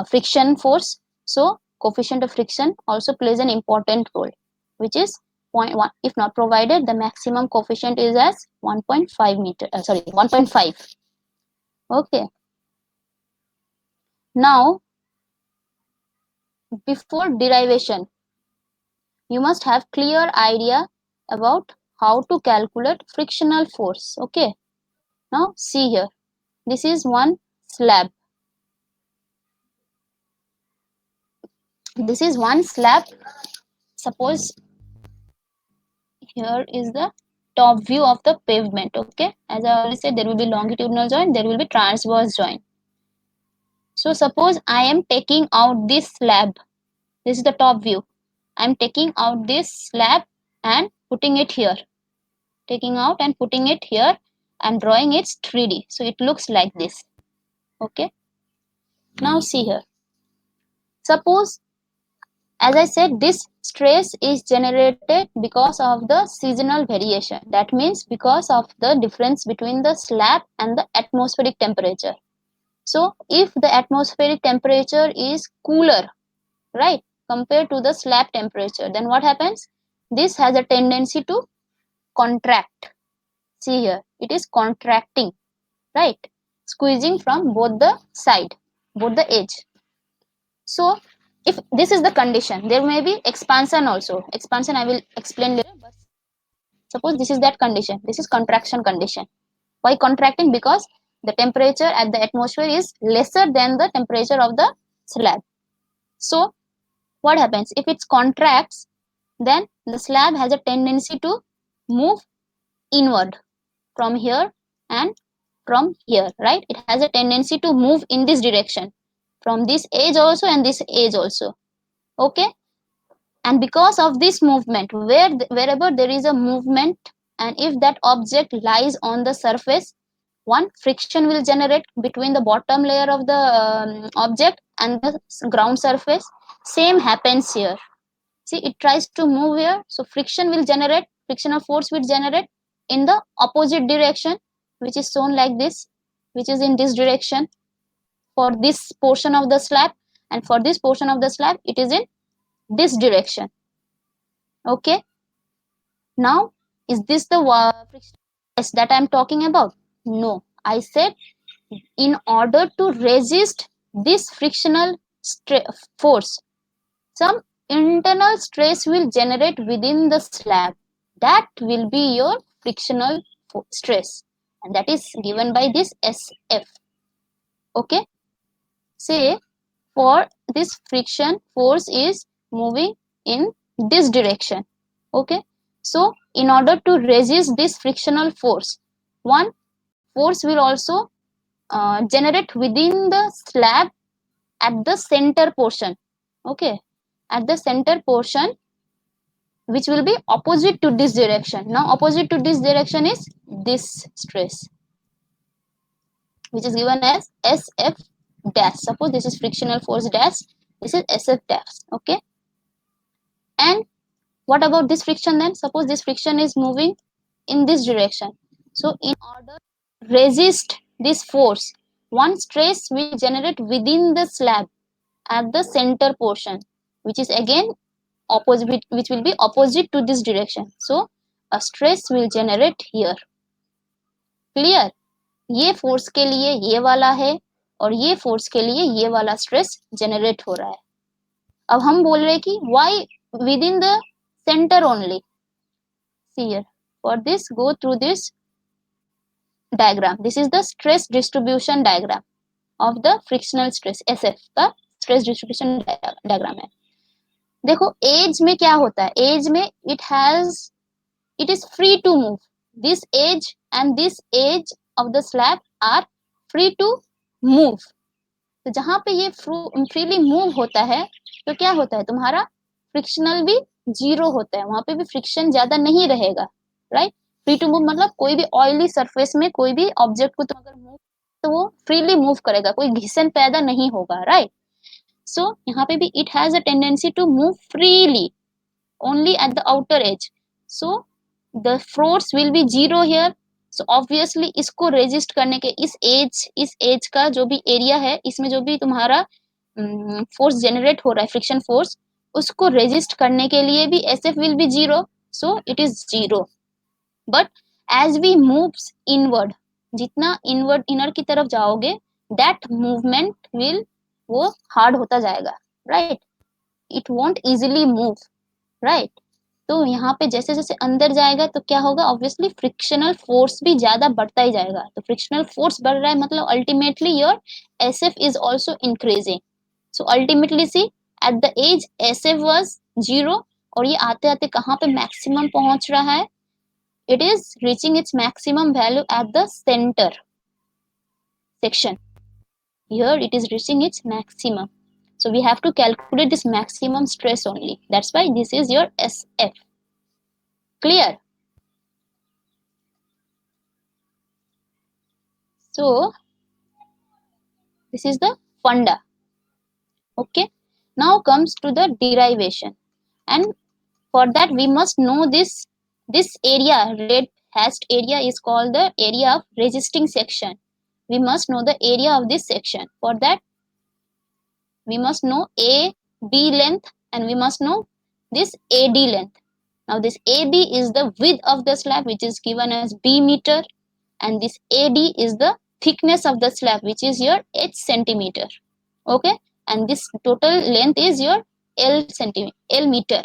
friction force. So coefficient of friction also plays an important role, which is 0.1. If not provided, the maximum coefficient is as 1.5 meter. 1.5. Okay. Now, before derivation, you must have clear idea about how to calculate frictional force. Okay. Now see here, this is one slab. This is one slab. Suppose here is the top view of the pavement. Okay, as I already said, there will be longitudinal joint, there will be transverse joint. So suppose I am taking out this slab. This is the top view. I am taking out this slab and putting it here. Taking out and putting it here. I am drawing its 3D. So it looks like this. Okay. Now see here. Suppose, as I said, this stress is generated because of the seasonal variation. That means because of the difference between the slab and the atmospheric temperature. So if the atmospheric temperature is cooler, right, compared to the slab temperature, then what happens? This has a tendency to contract. See here, it is contracting, right, squeezing from both the side, both the edge. So if this is the condition, there may be expansion also. Expansion I will explain later, but suppose this is that condition, this is contraction condition. Why contracting? Because the temperature at the atmosphere is lesser than the temperature of the slab. So what happens if it contracts? Then the slab has a tendency to move inward from here and from here, right? It has a tendency to move in this direction, from this edge also and this edge also. Okay, and because of this movement, wherever there is a movement, and if that object lies on the surface, one friction will generate between the bottom layer of the object and the ground surface. Same happens here. See, it tries to move here, so friction will generate, frictional force will generate in the opposite direction, which is shown like this, which is in this direction for this portion of the slab, and for this portion of the slab it is in this direction. Okay, now is this the friction that I'm talking about? No, I said in order to resist this frictional force, some internal stress will generate within the slab. That will be your frictional stress, and that is given by this SF. Okay, say for this friction force is moving in this direction. Okay, so in order to resist this frictional force, one force will also generate within the slab at the center portion. Okay, at the center portion, which will be opposite to this direction. Now opposite to this direction is this stress, which is given as SF dash. Suppose this is frictional force dash, this is SF dash. Okay, and what about this friction then? Suppose this friction is moving in this direction. So in order to resist this force, one stress will generate within the slab at the center portion, which is again opposite, which will be opposite to this direction. So a stress will generate here. Clear? ये force के लिए ये वाला है और ये force के लिए ये वाला स्ट्रेस जनरेट हो रहा है. अब हम बोल रहे हैं कि why within the center only. See here, for this go through this diagram. This is the stress distribution diagram of the frictional stress. SF का stress distribution diagram है. देखो एज में क्या होता है, एज में it is free to move. This edge and this edge of the slab are free to move. तो जहां पे ये freely move होता है तो क्या होता है, तुम्हारा फ्रिक्शनल भी जीरो होता है, वहां पे भी फ्रिक्शन ज्यादा नहीं रहेगा. राइट, फ्री टू मूव मतलब कोई भी ऑयली सरफेस में कोई भी ऑब्जेक्ट को तुम अगर मूव तो वो फ्रीली मूव करेगा, कोई घिसन पैदा नहीं होगा. राइट, so यहाँ पे भी it has a tendency to move freely only at the outer edge, so the force will be zero here. So obviously इसको रेजिस्ट करने के इस एज का जो भी एरिया है, इसमें जो भी तुम्हारा फोर्स जनरेट हो रहा है फ्रिक्शन फोर्स, उसको रेजिस्ट करने के लिए भी SF will be zero, so it is zero. But as we moves inward, जितना इनवर्ड इनर की तरफ जाओगे, that movement will वो हार्ड होता जाएगा. Right, it won't easily move. Right, तो यहाँ पे जैसे जैसे अंदर जाएगा तो क्या होगा, ऑब्वियसली फ्रिक्शनल फोर्स भी ज्यादा बढ़ता ही जाएगा. तो फ्रिक्शनल फोर्स बढ़ रहा है मतलब ultimately your SF is also increasing. So ultimately see at the edge SF was zero और ये आते आते कहाँ पे मैक्सिमम पहुंच रहा है, it is reaching its maximum value at the center section. Here it is reaching its maximum, so we have to calculate this maximum stress only. That's why this is your SF. Clear? So this is the funda. Okay, now comes to the derivation, and for that we must know this area, red hashed area is called the area of resisting section. We must know the area of this section. For that we must know AB length and we must know this AD length. Now this AB is the width of the slab, which is given as B meter, and this AD is the thickness of the slab, which is your H centimeter. Okay, and this total length is your L meter.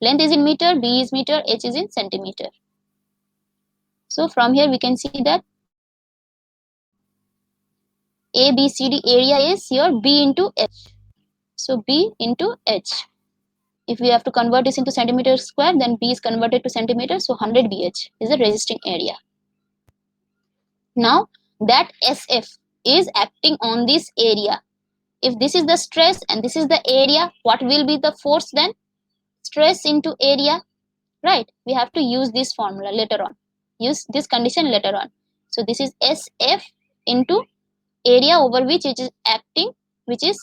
Length is in meter, B is meter, H is in centimeter. So from here we can see that ABCD area is your B into H. So B into H. If we have to convert this into centimeter square, then B is converted to centimeter. So 100 BH is the resisting area. Now that SF is acting on this area. If this is the stress and this is the area, what will be the force then? Stress into area, right? We have to use this formula later on. Use this condition later on. So this is SF into area over which it is acting, which is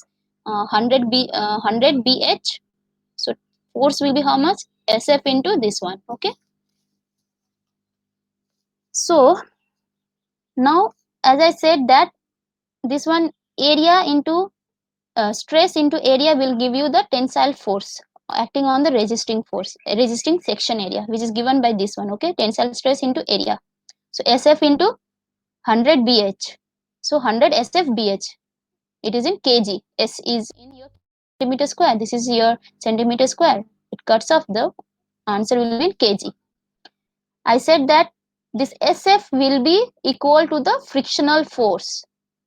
100 BH. So force will be how much? SF into this one. Okay. So now, as I said that this one area into stress into area will give you the tensile force acting on the resisting section area, which is given by this one. Okay, tensile stress into area. So SF into 100 BH. So 100 SF BH. It is in kg. S is in your centimeter square. This is your centimeter square. It cuts off. The answer will be in kg. I said that this SF will be equal to the frictional force.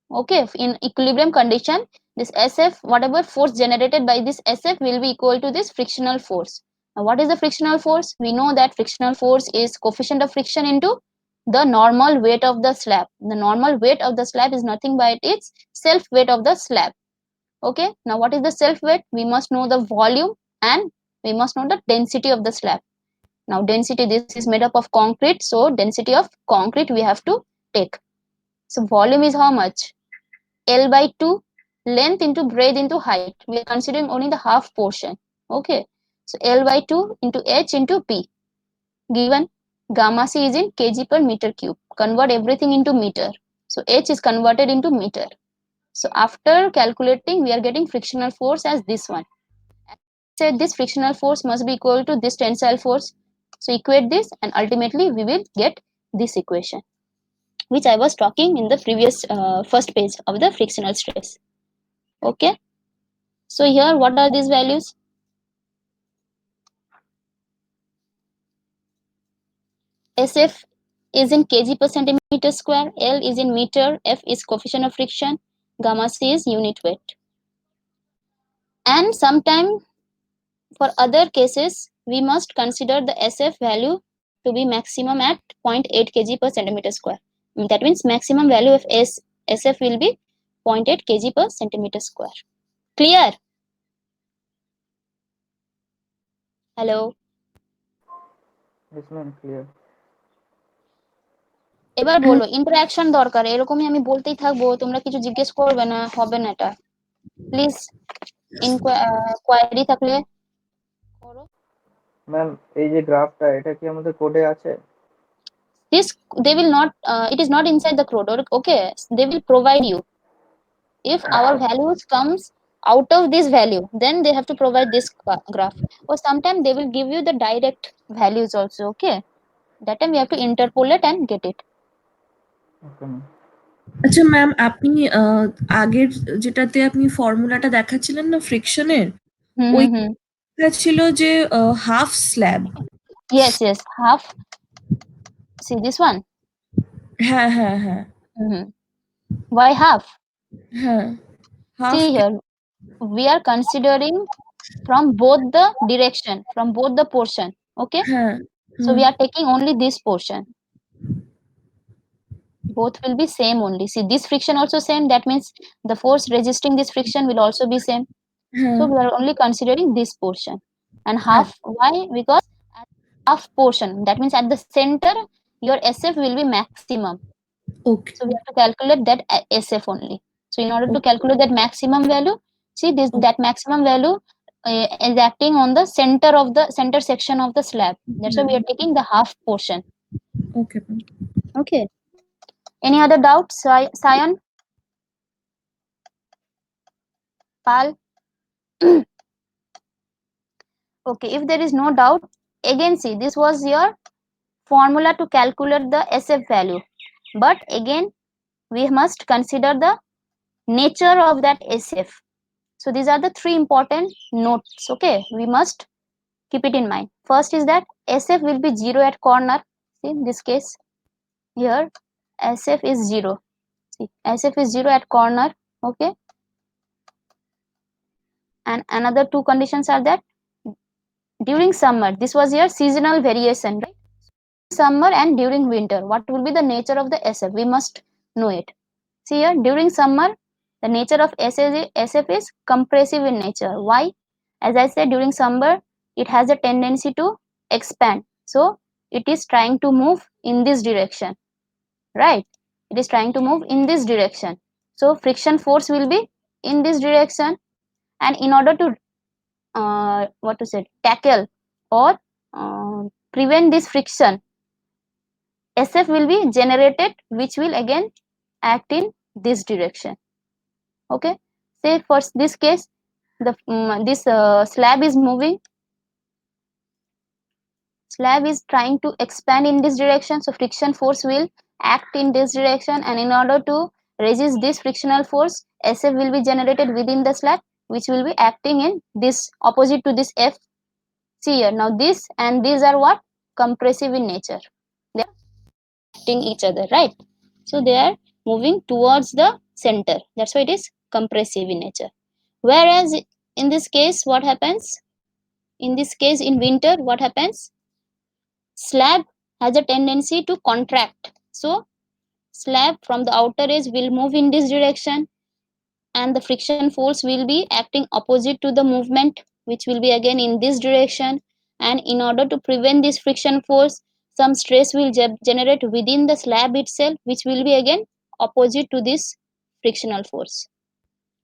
Okay, in equilibrium condition, this SF, whatever force generated by this SF will be equal to this frictional force. Now, what is the frictional force? We know that frictional force is coefficient of friction into the normal weight of the slab. The normal weight of the slab is nothing but its self weight of the slab. Okay, now what is the self weight? We must know the volume and we must know the density of the slab. Now density, this is made up of concrete, so density of concrete we have to take. So volume is how much? L by 2, length into breadth into height. We are considering only the half portion. Okay, so L by 2 into H into P. Given gamma C is in kg per meter cube. Convert everything into meter. So H is converted into meter. So after calculating, we are getting frictional force as this one. Said this frictional force must be equal to this tensile force. So equate this and ultimately we will get this equation, which I was talking in the previous first page of the frictional stress. Okay. So here what are these values? SF is in kg per centimeter square, L is in meter, F is coefficient of friction, gamma C is unit weight. And sometime for other cases, we must consider the SF value to be maximum at 0.8 kg per centimeter square. That means maximum value of SF will be 0.8 kg per centimeter square. Clear? Hello? Yes, ma'am. Clear. এবার বলো interaction দরকার, এরকমই আমি বলতেই থাকবো, তোমরা কিছু জিজ্ঞেস করবে না, হবে না এটা। প্লিজ কোয়ারি থাকলে করো। ম্যাম এই যে গ্রাফটা এটা কি আমাদের কোডে আছে? This they will not it is not inside the code. Okay, they will provide you. If our values comes out of this value, then they have to provide this graph, or sometimes they will give you the direct values also. Okay, that time we have to interpolate and get it. Okay ma'am. আচ্ছা ma'am, আপনি আগের যেটাতে আপনি ফর্মুলাটা দেখাচ্ছিলেন না ফ্রিকশনের, ওই ছিল যে half slab. Yes, half. See this one. হ্যাঁ হ্যাঁ হ্যাঁ Why half? হ্যাঁ half See here, we are considering from both the direction, from both the portion. Okay, হ্যাঁ so we are taking only this portion. Both will be same only. See, this friction also same, that means the force resisting this friction will also be same. So we are only considering this portion. And half, why? Because at half portion, that means at the center your SF will be maximum. Okay. So we have to calculate that SF only. So in order to calculate that maximum value, see this, that maximum value is acting on the center section of the slab. That's why we are taking the half portion. Okay. Okay. Any other doubts, Sayan? Pal? Okay, if there is no doubt, again see, this was your formula to calculate the SF value. But again, we must consider the nature of that SF. So these are the three important notes. Okay, we must keep it in mind. First is that SF will be 0 at corner. See, in this case here SF is 0. See, SF is 0 at corner. Okay, and another two conditions are that during summer, this was your seasonal variation, right? Summer and during winter, what will be the nature of the SF? We must know it. See here, during summer, the nature of SF is compressive in nature. Why? As I said, during summer, it has a tendency to expand. So it is trying to move in this direction, right? It is trying to move in this direction. So friction force will be in this direction, and in order to tackle or prevent this friction, SF will be generated, which will again act in this direction. Okay, say for this case, this slab is moving, slab is trying to expand in this direction, so friction force will act in this direction, and in order to resist this frictional force, SF will be generated within the slab, which will be acting in this opposite to this F. See here, now this and these are what? Compressive in nature. They are acting each other, right? So they are moving towards the center. That's why it is compressive in nature. Whereas in this case, what happens? In this case, in winter, what happens? Slab has a tendency to contract. So slab from the outer edge will move in this direction, and the friction force will be acting opposite to the movement, which will be again in this direction. And in order to prevent this friction force, some stress will generate within the slab itself, which will be again opposite to this frictional force.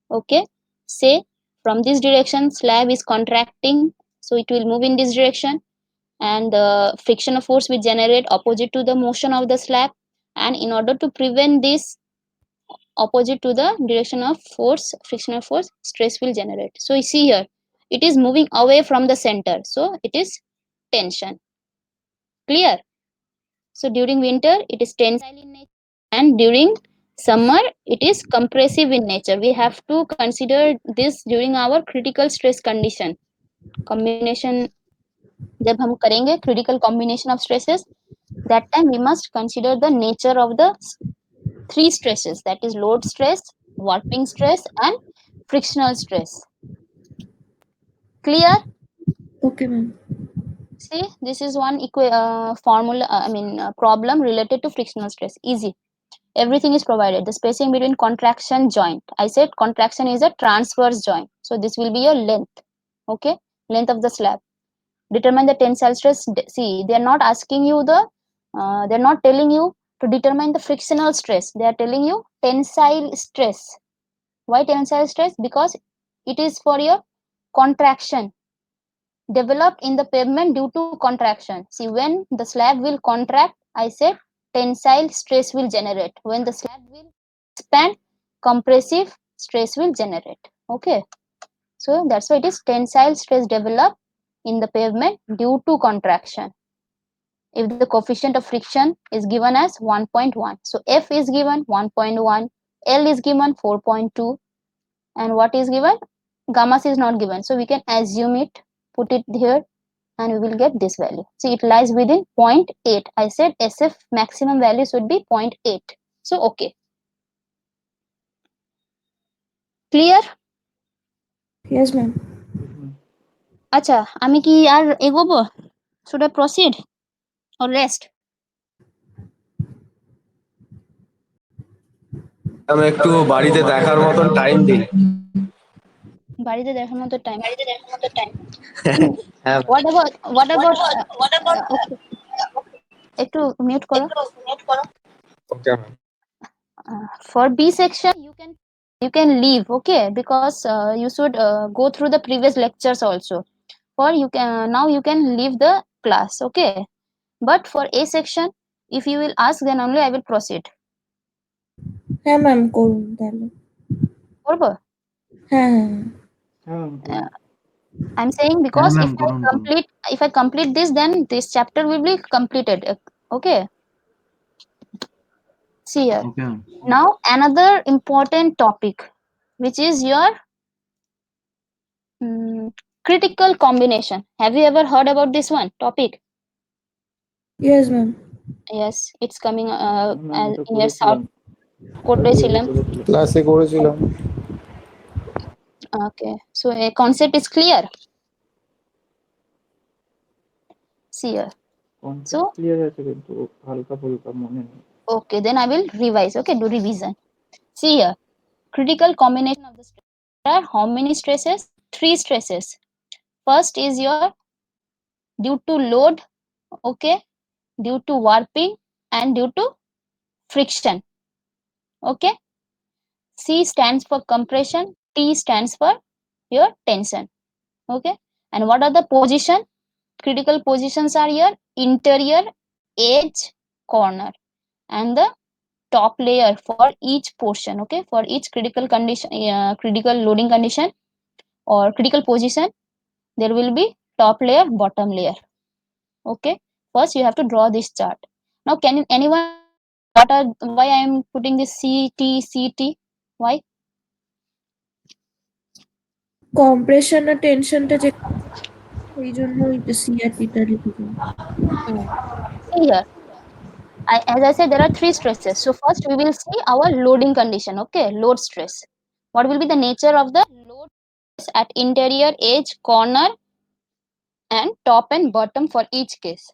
Okay, say from this direction slab is contracting, so it will move in this direction, and the frictional force will generate opposite to the motion of the slab. And in order to prevent this opposite to the direction of force, frictional force, stress will generate. So you see here, it is moving away from the center, so it is tension. Clear? So during winter it is tensile in nature, and during summer it is compressive in nature. We have to consider this during our critical stress condition. Combination जब हम करेंगे critical combination of stresses, that time we must consider the nature of the three stresses, that is load stress, warping stress, and frictional stress. Clear? Okay, ma'am. See, this is one formula, problem related to frictional stress. Easy. Everything is provided. The spacing between contraction joint. I said contraction is a transverse joint. So this will be your length. Okay, length of the slab. Determine the tensile stress. See, they are not asking you they are not telling you to determine the frictional stress. They are telling you tensile stress. Why tensile stress? Because it is for your contraction developed in the pavement due to contraction. See, when the slab will contract, I said tensile stress will generate. When the slab will expand, compressive stress will generate. Okay, so that's why it is tensile stress developed in the pavement due to contraction. If the coefficient of friction is given as 1.1, so F is given 1.1, L is given 4.2, and what is given? Gamma is not given, so we can assume it, put it here, and we will get this value. See, it lies within 0.8. I said SF maximum value should be 0.8. So okay, clear? Yes, ma'am. আচ্ছা, আমি কি আর এগোবো? Should I proceed or rest? আমি একটু বাড়িতে দেখার মতন time দিন। বাড়িতে দেখার মতো টাইম। হ্যাঁ What about okay, একটু মিউট করো। Okay ma'am. For B section you can leave, okay, because you should go through the previous lectures also. For you can now you can leave the class, okay, but for A section if you will ask then only I will proceed. হ্যাঁ ma'am, করুন তাহলে। করবো? হ্যাঁ I'm saying because if I complete this, then this chapter will be completed. Okay, see here. Okay. Now another important topic, which is your Critical combination. Have you ever heard about this one topic? Yes, ma'am. Yes, it's coming ma'am এটা in your করেছিলাম south করেছিলাম. ক্লাসে করেছিলাম Okay, so a concept is clear. See here. Concept So clear আছে কিন্তু হালকা ফুলকা মনে নেই okay, then I will revise. Okay, do revision. See here. Critical combination of the stress. There are how many stresses? 3 stresses. First is your due to load, okay, due to warping and due to friction. Okay, C stands for compression, T stands for your tension. Okay, and what are the position? Critical positions are here: interior, edge, corner, and the top layer for each portion. Okay, for each critical condition, critical loading condition or critical position, there will be top layer, bottom layer. Okay, first you have to draw this chart. Now can anyone, what are, why I am putting this CT? Why? Compression আর টেনশনটা যে এই জন্য ওই সিআরটিটা লিখেছি। See here, as I said, there are 3 stresses. So first we will see our loading condition. Okay, load stress. What will be the nature of the load stress at interior, edge, corner, and top and bottom for each case?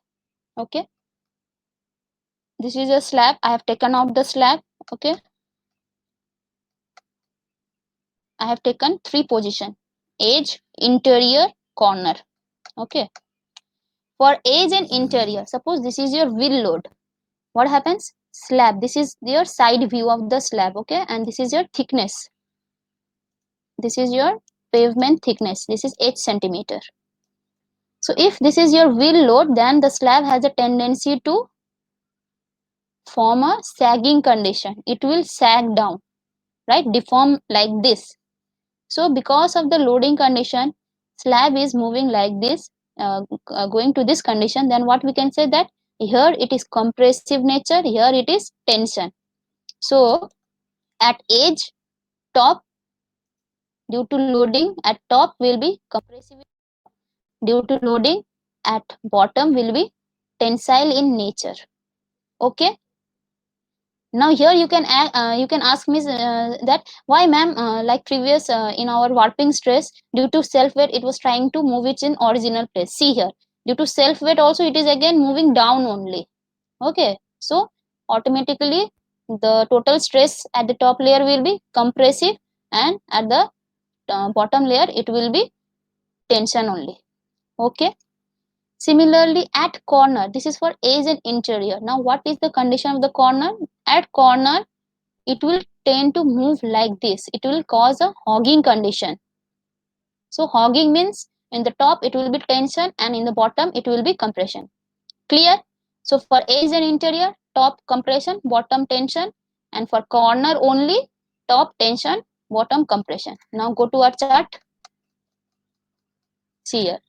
Okay, this is a slab. I have taken out the slab. Okay, I have taken 3 position: edge, interior, corner. Okay, for edge and interior, suppose this is your wheel load. What happens? Slab, this is your side view of the slab. Okay, and this is your thickness. This is your pavement thickness. This is 8 centimeter. So if this is your wheel load, then the slab has a tendency to form a sagging condition. It will sag down, right? Deform like this. So because of the loading condition, slab is moving like this, going to this condition, then what we can say that here it is compressive nature, here it is tension. So at edge, top, due to loading at top will be compressive, due to loading at bottom will be tensile in nature. Okay, now here you can ask me that why ma'am, like previous in our warping stress, due to self weight it was trying to move it in original place. See here, due to self weight also it is again moving down only. Okay, so automatically the total stress at the top layer will be compressive, and at the bottom layer it will be tension only. Okay, similarly at corner, this is for edge and interior. Now what is the condition of the corner? At corner it will tend to move like this. It will cause a hogging condition. So hogging means in the top it will be tension and in the bottom it will be compression. Clear? So for edge and interior, top compression, bottom tension, and for corner only, top tension, bottom compression. Now go to our chart. See here.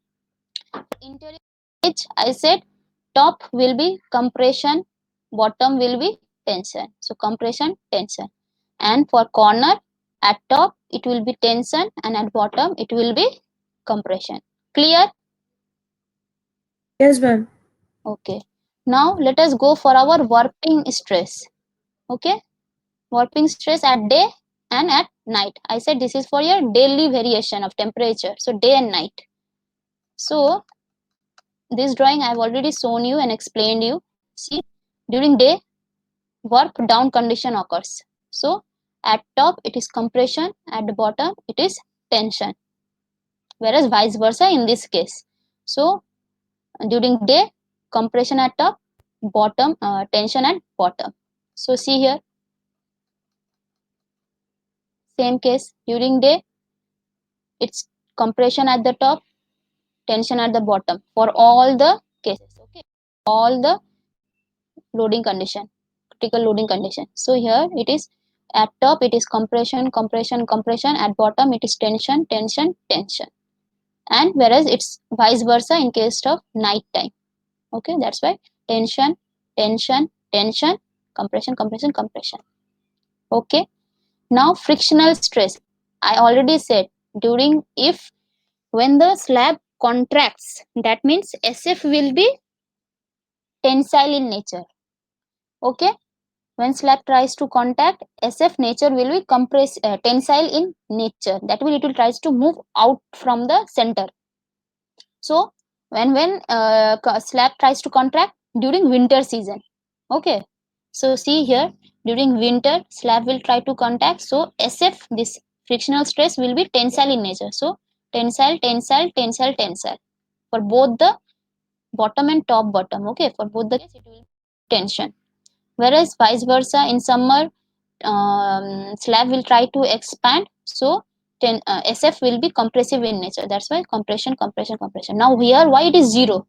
Interior edge, I said top will be compression, bottom will be tension. So compression, tension. And for corner, at top it will be tension and at bottom it will be compression. Clear? Yes, ma'am. Okay. Now let us go for our warping stress. Okay, warping stress at day and at night. I said this is for your daily variation of temperature, so day and night. So this drawing I have already shown you and explained you. See, during day warp down condition occurs. So at top it is compression, at the bottom it is tension, whereas vice versa in this case. So during day compression at top, bottom tension at bottom. So see here, same case, during day it's compression at the top, tension at the bottom for all the cases. Okay, all the loading condition, critical loading condition. So here it is at top it is compression, compression, compression, at bottom it is tension, tension, tension, and whereas it's vice versa in case of night time. Okay, that's why tension, tension, tension, compression, compression, compression. Okay, now frictional stress, I already said, during if when the slab contracts, that means SF will be tensile in nature. Okay, when slab tries to contact, SF nature will be tensile in nature. That means it will tries to move out from the center. So when slab tries to contract during winter season, okay, so see here, during winter slab will try to contact, so SF, this frictional stress, will be tensile in nature. So tensile, tensile, tensile, tensile for both the bottom and top bottom. Okay, for both the case it will be tension. Whereas vice versa, in summer slab will try to expand, so SF will be compressive in nature. That's why compression, compression, compression. Now here, why it is 0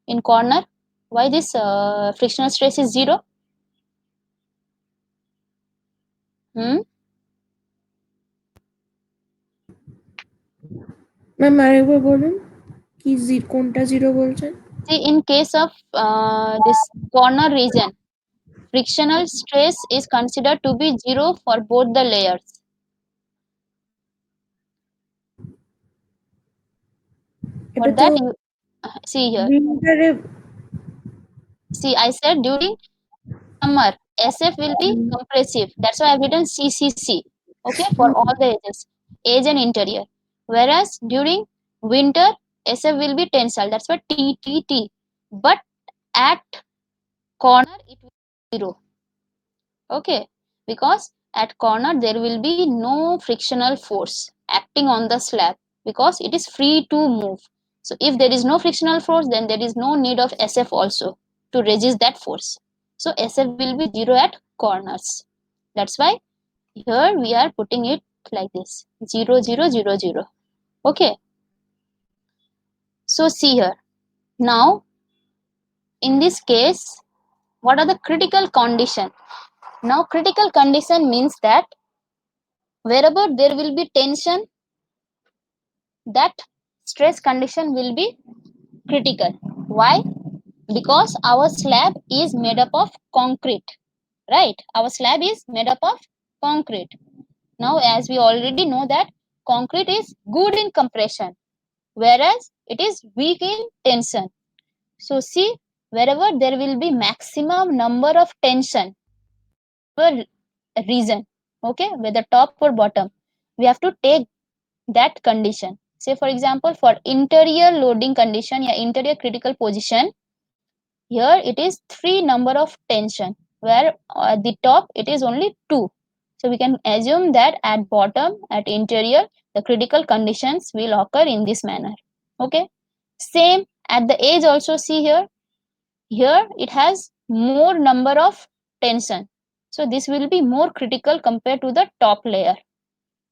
in corner? Why this frictional stress is 0? Ma'am আরেকবার বলুন কি কোনটা zero বলছেন? See, in case of this corner region, frictional stress is considered to be 0 for both the layers. For that, you see here. উইন্টারে See, I said during summer, SF will be compressive. That's why I've written CCC. Okay, for all the edges, edge and interior. Whereas during winter, SF will be tensile. That's why TTT. But at corner, it will be 0. Okay, because at corner there will be no frictional force acting on the slab because it is free to move. So if there is no frictional force, then there is no need of SF also to resist that force. So SF will be 0 at corners. That's why here we are putting it like this, 0 0 0 0. Okay, so see here, now in this case, what are the critical condition? Now critical condition means that wherever there will be tension, that stress condition will be critical. Why? Because our slab is made up of concrete, right? Our slab is made up of concrete. Now, as we already know that concrete is good in compression, whereas it is weak in tension. So see, wherever there will be maximum number of tension per region, okay, whether top or bottom, we have to take that condition. Say for example, for interior loading condition, yeah, interior critical position, here it is 3 number of tension, where at the top it is only 2. So we can assume that at bottom, at interior, the critical conditions will occur in this manner. Okay, same at the edge also. See here, here it has more number of tension, so this will be more critical compared to the top layer.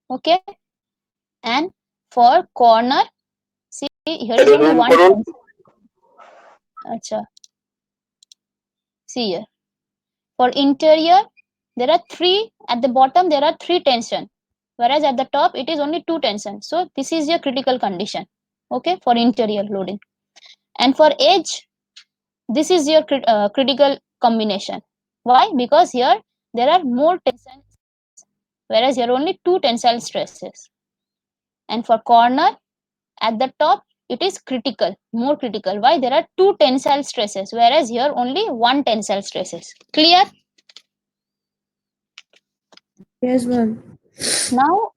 Okay, and for corner, see here is only one tension. Acha. See here, for interior there are 3, at the bottom there are 3 tension, whereas at the top it is only 2 tension. So this is your critical condition, okay, for interior loading. And for edge, this is your critical combination. Why? Because here there are more tension, whereas here only 2 tensile stresses. And for corner, at the top it is critical, more critical. Why? There are 2 tensile stresses, whereas here only 1 tensile stresses. Clear? Yes, ma'am. Now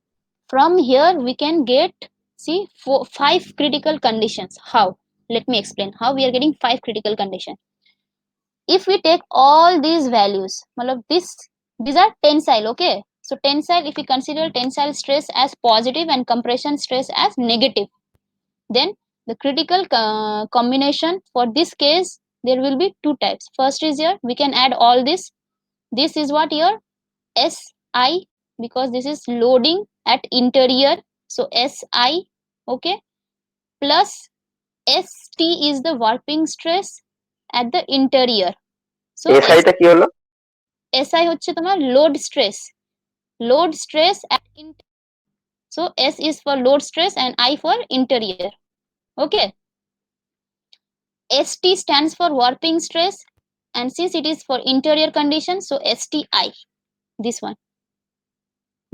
from here we can get, see, 5 critical conditions. How? Let me explain how we are getting 5 critical conditions. If we take all these values, these are tensile. Okay, so tensile, if we consider tensile stress as positive and compression stress as negative, then the critical combination for this case, there will be 2 types. First is here, we can add all this. This is what here, SI, because this is loading at interior, so SI, okay, plus ST is the warping stress at the interior. So SI টা কি হলো? SI হচ্ছে তোমার load stress at interior. So S is for load stress and I for interior. Okay, ST stands for warping stress, and since it is for interior condition, so STI, this one,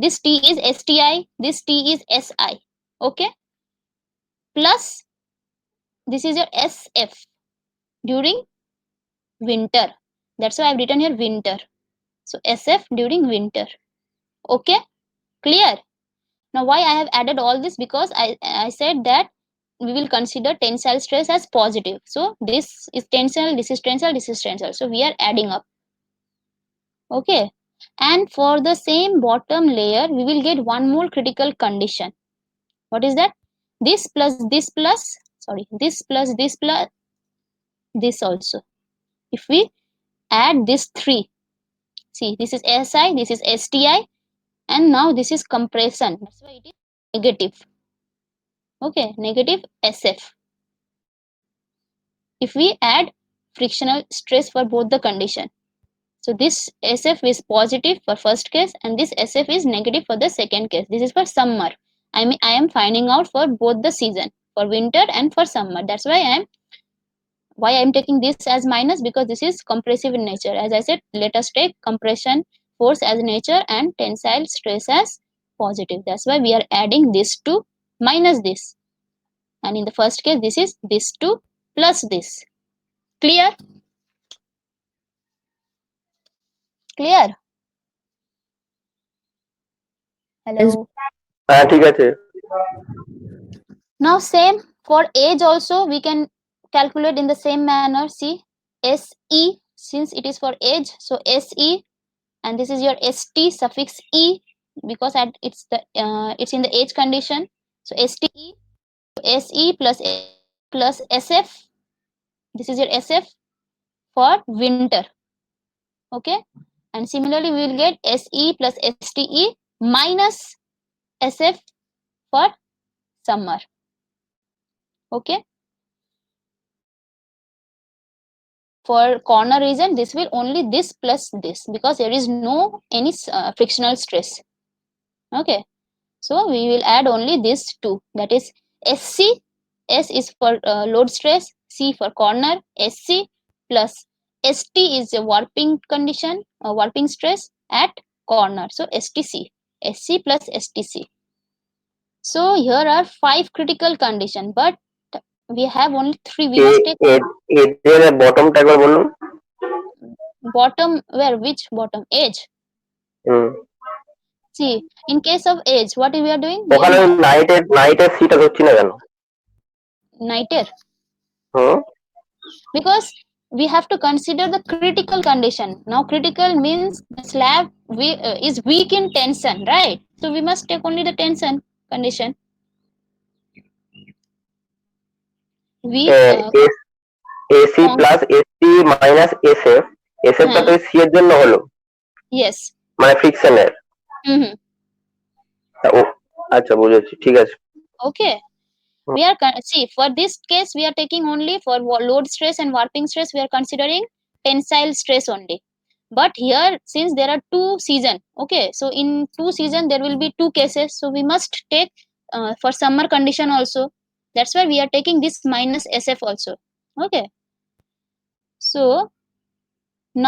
this T is STI, this T is SI. Okay, plus this is your SF during winter. That's why I've written here winter. So SF during winter. Okay, clear? Now why I have added all this? Because I said that we will consider tensile stress as positive. So this is tensile, this is tensile, this is tensile. So we are adding up. Okay. And for the same bottom layer, we will get one more critical condition. What is that? This plus this plus, sorry, this plus this plus this also. If we add this three, see, this is SI, this is STI, and now this is compression. That's why it is negative. Okay, negative SF. If we add frictional stress for both the condition, so this SF is positive for first case and this SF is negative for the second case. This is for summer. I mean, I am finding out for both the season, for winter and for summer. That's why I am taking this as minus, because this is compressive in nature. As I said, let us take compression force as nature and tensile stress as positive. That's why we are adding this to minus this. And in the first case, this is this to plus this. Clear? Clear? Hello? হ্যাঁ ঠিক আছে। Now same for age also we can calculate in the same manner. See, SE, since it is for age, so SE, and this is your ST suffix E, because it's in the age condition. So STE, SE plus SF. This is your SF for winter. Okay, and similarly we will get SE plus STE minus SF for summer. Okay, for corner region this will only this plus this, because there is no any frictional stress. Okay, so we will add only this two, that is SC. S is for load stress, C for corner, SC plus ST is a warping condition, warping stress at corner, so STC. SC plus STC. So here are 5 critical condition, but we have only 3. We must take এর বটমটা একবার বলুন। bottom. Where? Which bottom? Age. See, in case of age, what we are doing? ওখানে নাইটের সিটা হচ্ছে না কেন? Nighter. Because we have to consider the critical condition. Now critical means the slab is weak in tension, right? So we must take only the tension condition. AC plus ST minus SF. SF টা তো C এর জন্য হলো। Yes. মানে ফ্রিকশনের। আচ্ছা বুঝেছি, ঠিক আছে। Okay. We are see, for this case we are taking only for load stress and warping stress, we are considering tensile stress only. But here, since there are 2 season, okay, so in 2 season there will be 2 cases, so we must take for summer condition also. That's why we are taking this minus SF also. Okay, so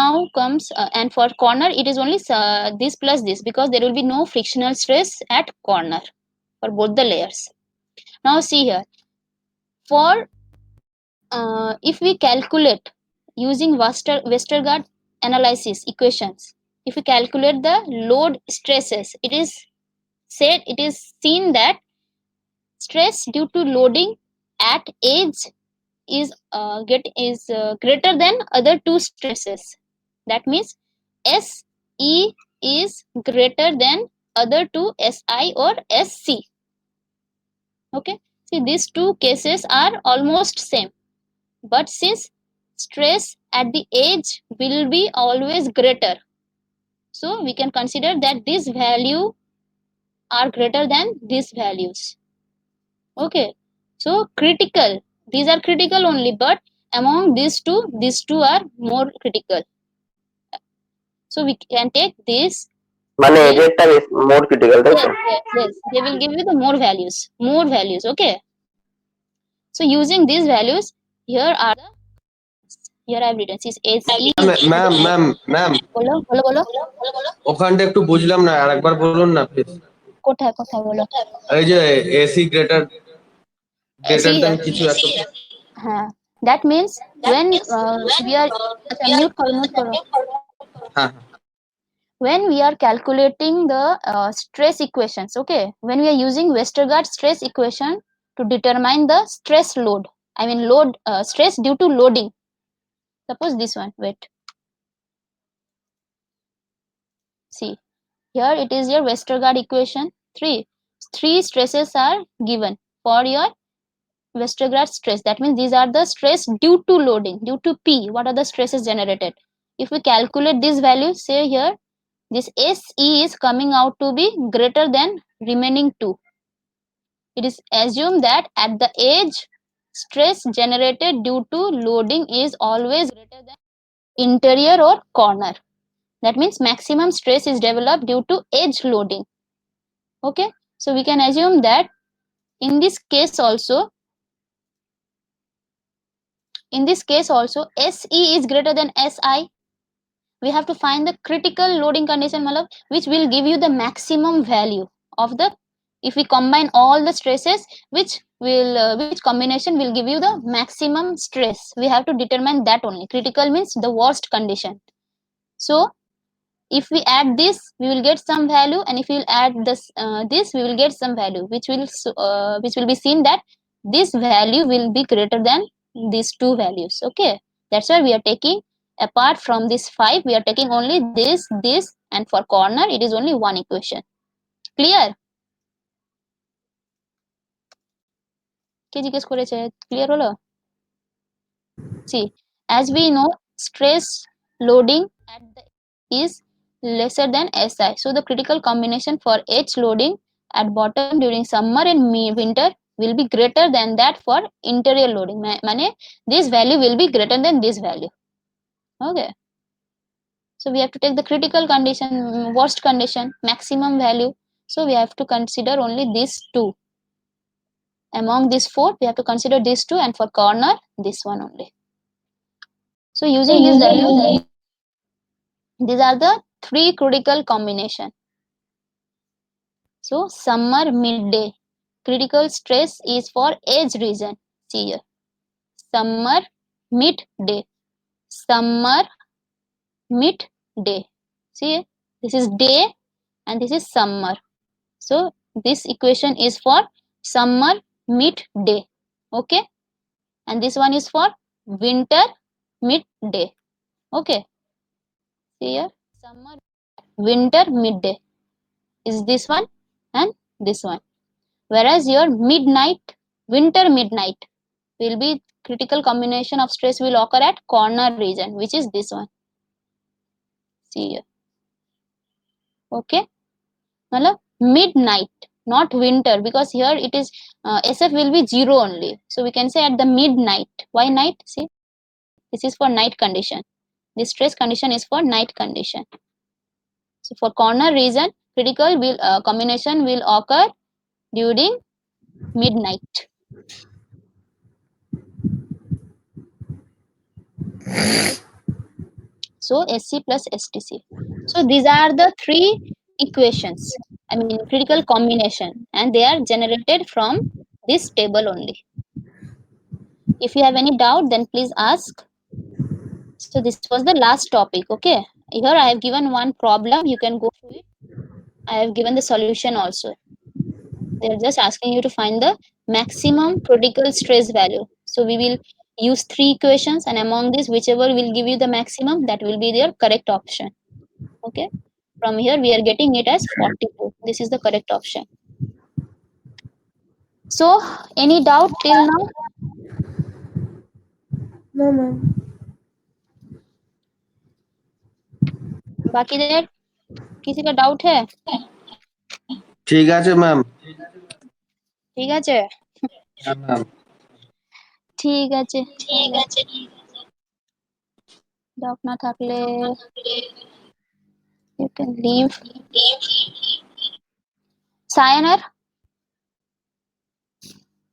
now comes and for corner it is only this plus this, because there will be no frictional stress at corner for both the layers. Now see here, for if we calculate using Westergaard analysis equations, if we calculate the load stresses, it is seen that stress due to loading at age is greater than other 2 stresses. That means SE is greater than other 2 SI or SC. Okay, see, these 2 cases are almost same, but since stress at the age will be always greater, so we can consider that this value are greater than these values. Okay, so critical, these are critical only, but among these two are more critical, so we can take this. মানে এজেরটা মোর critical, তাই তো? Yes, they will give you the more values. Okay, so using these values, here are the I've written is SE. Ma'am বলো ওখানটা একটু বুঝলাম না, আরেকবার বলুন না প্লিজ। কোথায় বলো? এই যে AC greater greater see then here. কিছু একটা। That means when we are acha, mute karo. হ্যাঁ When we are calculating the stress equations, okay, when we are using Westergaard stress equation to determine the stress load, I mean load stress due to loading. Suppose this one, wait, see here it is your Westergaard equation. Three stresses are given for your Westergaard stress. That means these are the stress due to loading, due to P. What are the stresses generated? If we calculate this value, say here this SE is coming out to be greater than remaining two. It is assumed that at the edge, stress generated due to loading is always greater than interior or corner. That means maximum stress is developed due to edge loading. Okay, so we can assume that in this case also SE is greater than SI. We have to find the critical loading condition, malab, which will give you the maximum value of the, if we combine all the stresses, which combination will give you the maximum stress. We have to determine that only. Critical means the worst condition. So if we add this, we will get some value, and if we will add this we will get some value, which will be seen that this value will be greater than these two values. Okay, that's why we are taking, apart from this 5, we are taking only this, and for corner it is only one equation. Clear? কে জিজ্ঞেস করেছে? Clear হলো? See, as we know, stress loading at the is lesser than SI. So the critical combination for H loading at bottom during summer and winter will be greater than that for interior loading. Mane this value will be greater than this value. Okay. So we have to take the critical condition, worst condition, maximum value. So we have to consider only these two. Among these 4, we have to consider these two, and for corner, this one only. So using this value, these are the 3 critical combination. So summer midday, critical stress is for edge region. See here, summer midday, summer midday. See here, this is day and this is summer. So this equation is for summer midday. Okay, and this one is for winter midday. Okay, see here, summer winter midday is this one and this one. Whereas your midnight, winter midnight, will be critical combination of stress will occur at corner region, which is this one. See here. Okay, matlab midnight, not winter, because here it is SF will be 0 only. So we can say at the midnight. Why night? See, this is for night condition. This stress condition is for night condition. So for corner region, critical will combination will occur during midnight. So SC plus STC. So these are the 3 equations, I mean critical combination, and they are generated from this table only. If you have any doubt, then please ask. So this was the last topic. Okay, here I have given one problem, you can go through it. I have given the solution also. They are just asking you to find the maximum critical stress value. So we will use 3 equations, and among these, whichever will give you the maximum, that will be their correct option. Okay, from here we are getting it as 42. This is the correct option. So any doubt till now? No, ma'am. बाकीদের किसी का doubt है? ঠিক আছে ma'am. ঠিক আছে, হ্যাঁ ma'am. ঠিক আছে, ডাউট না থাকলে you can leave. সায়নের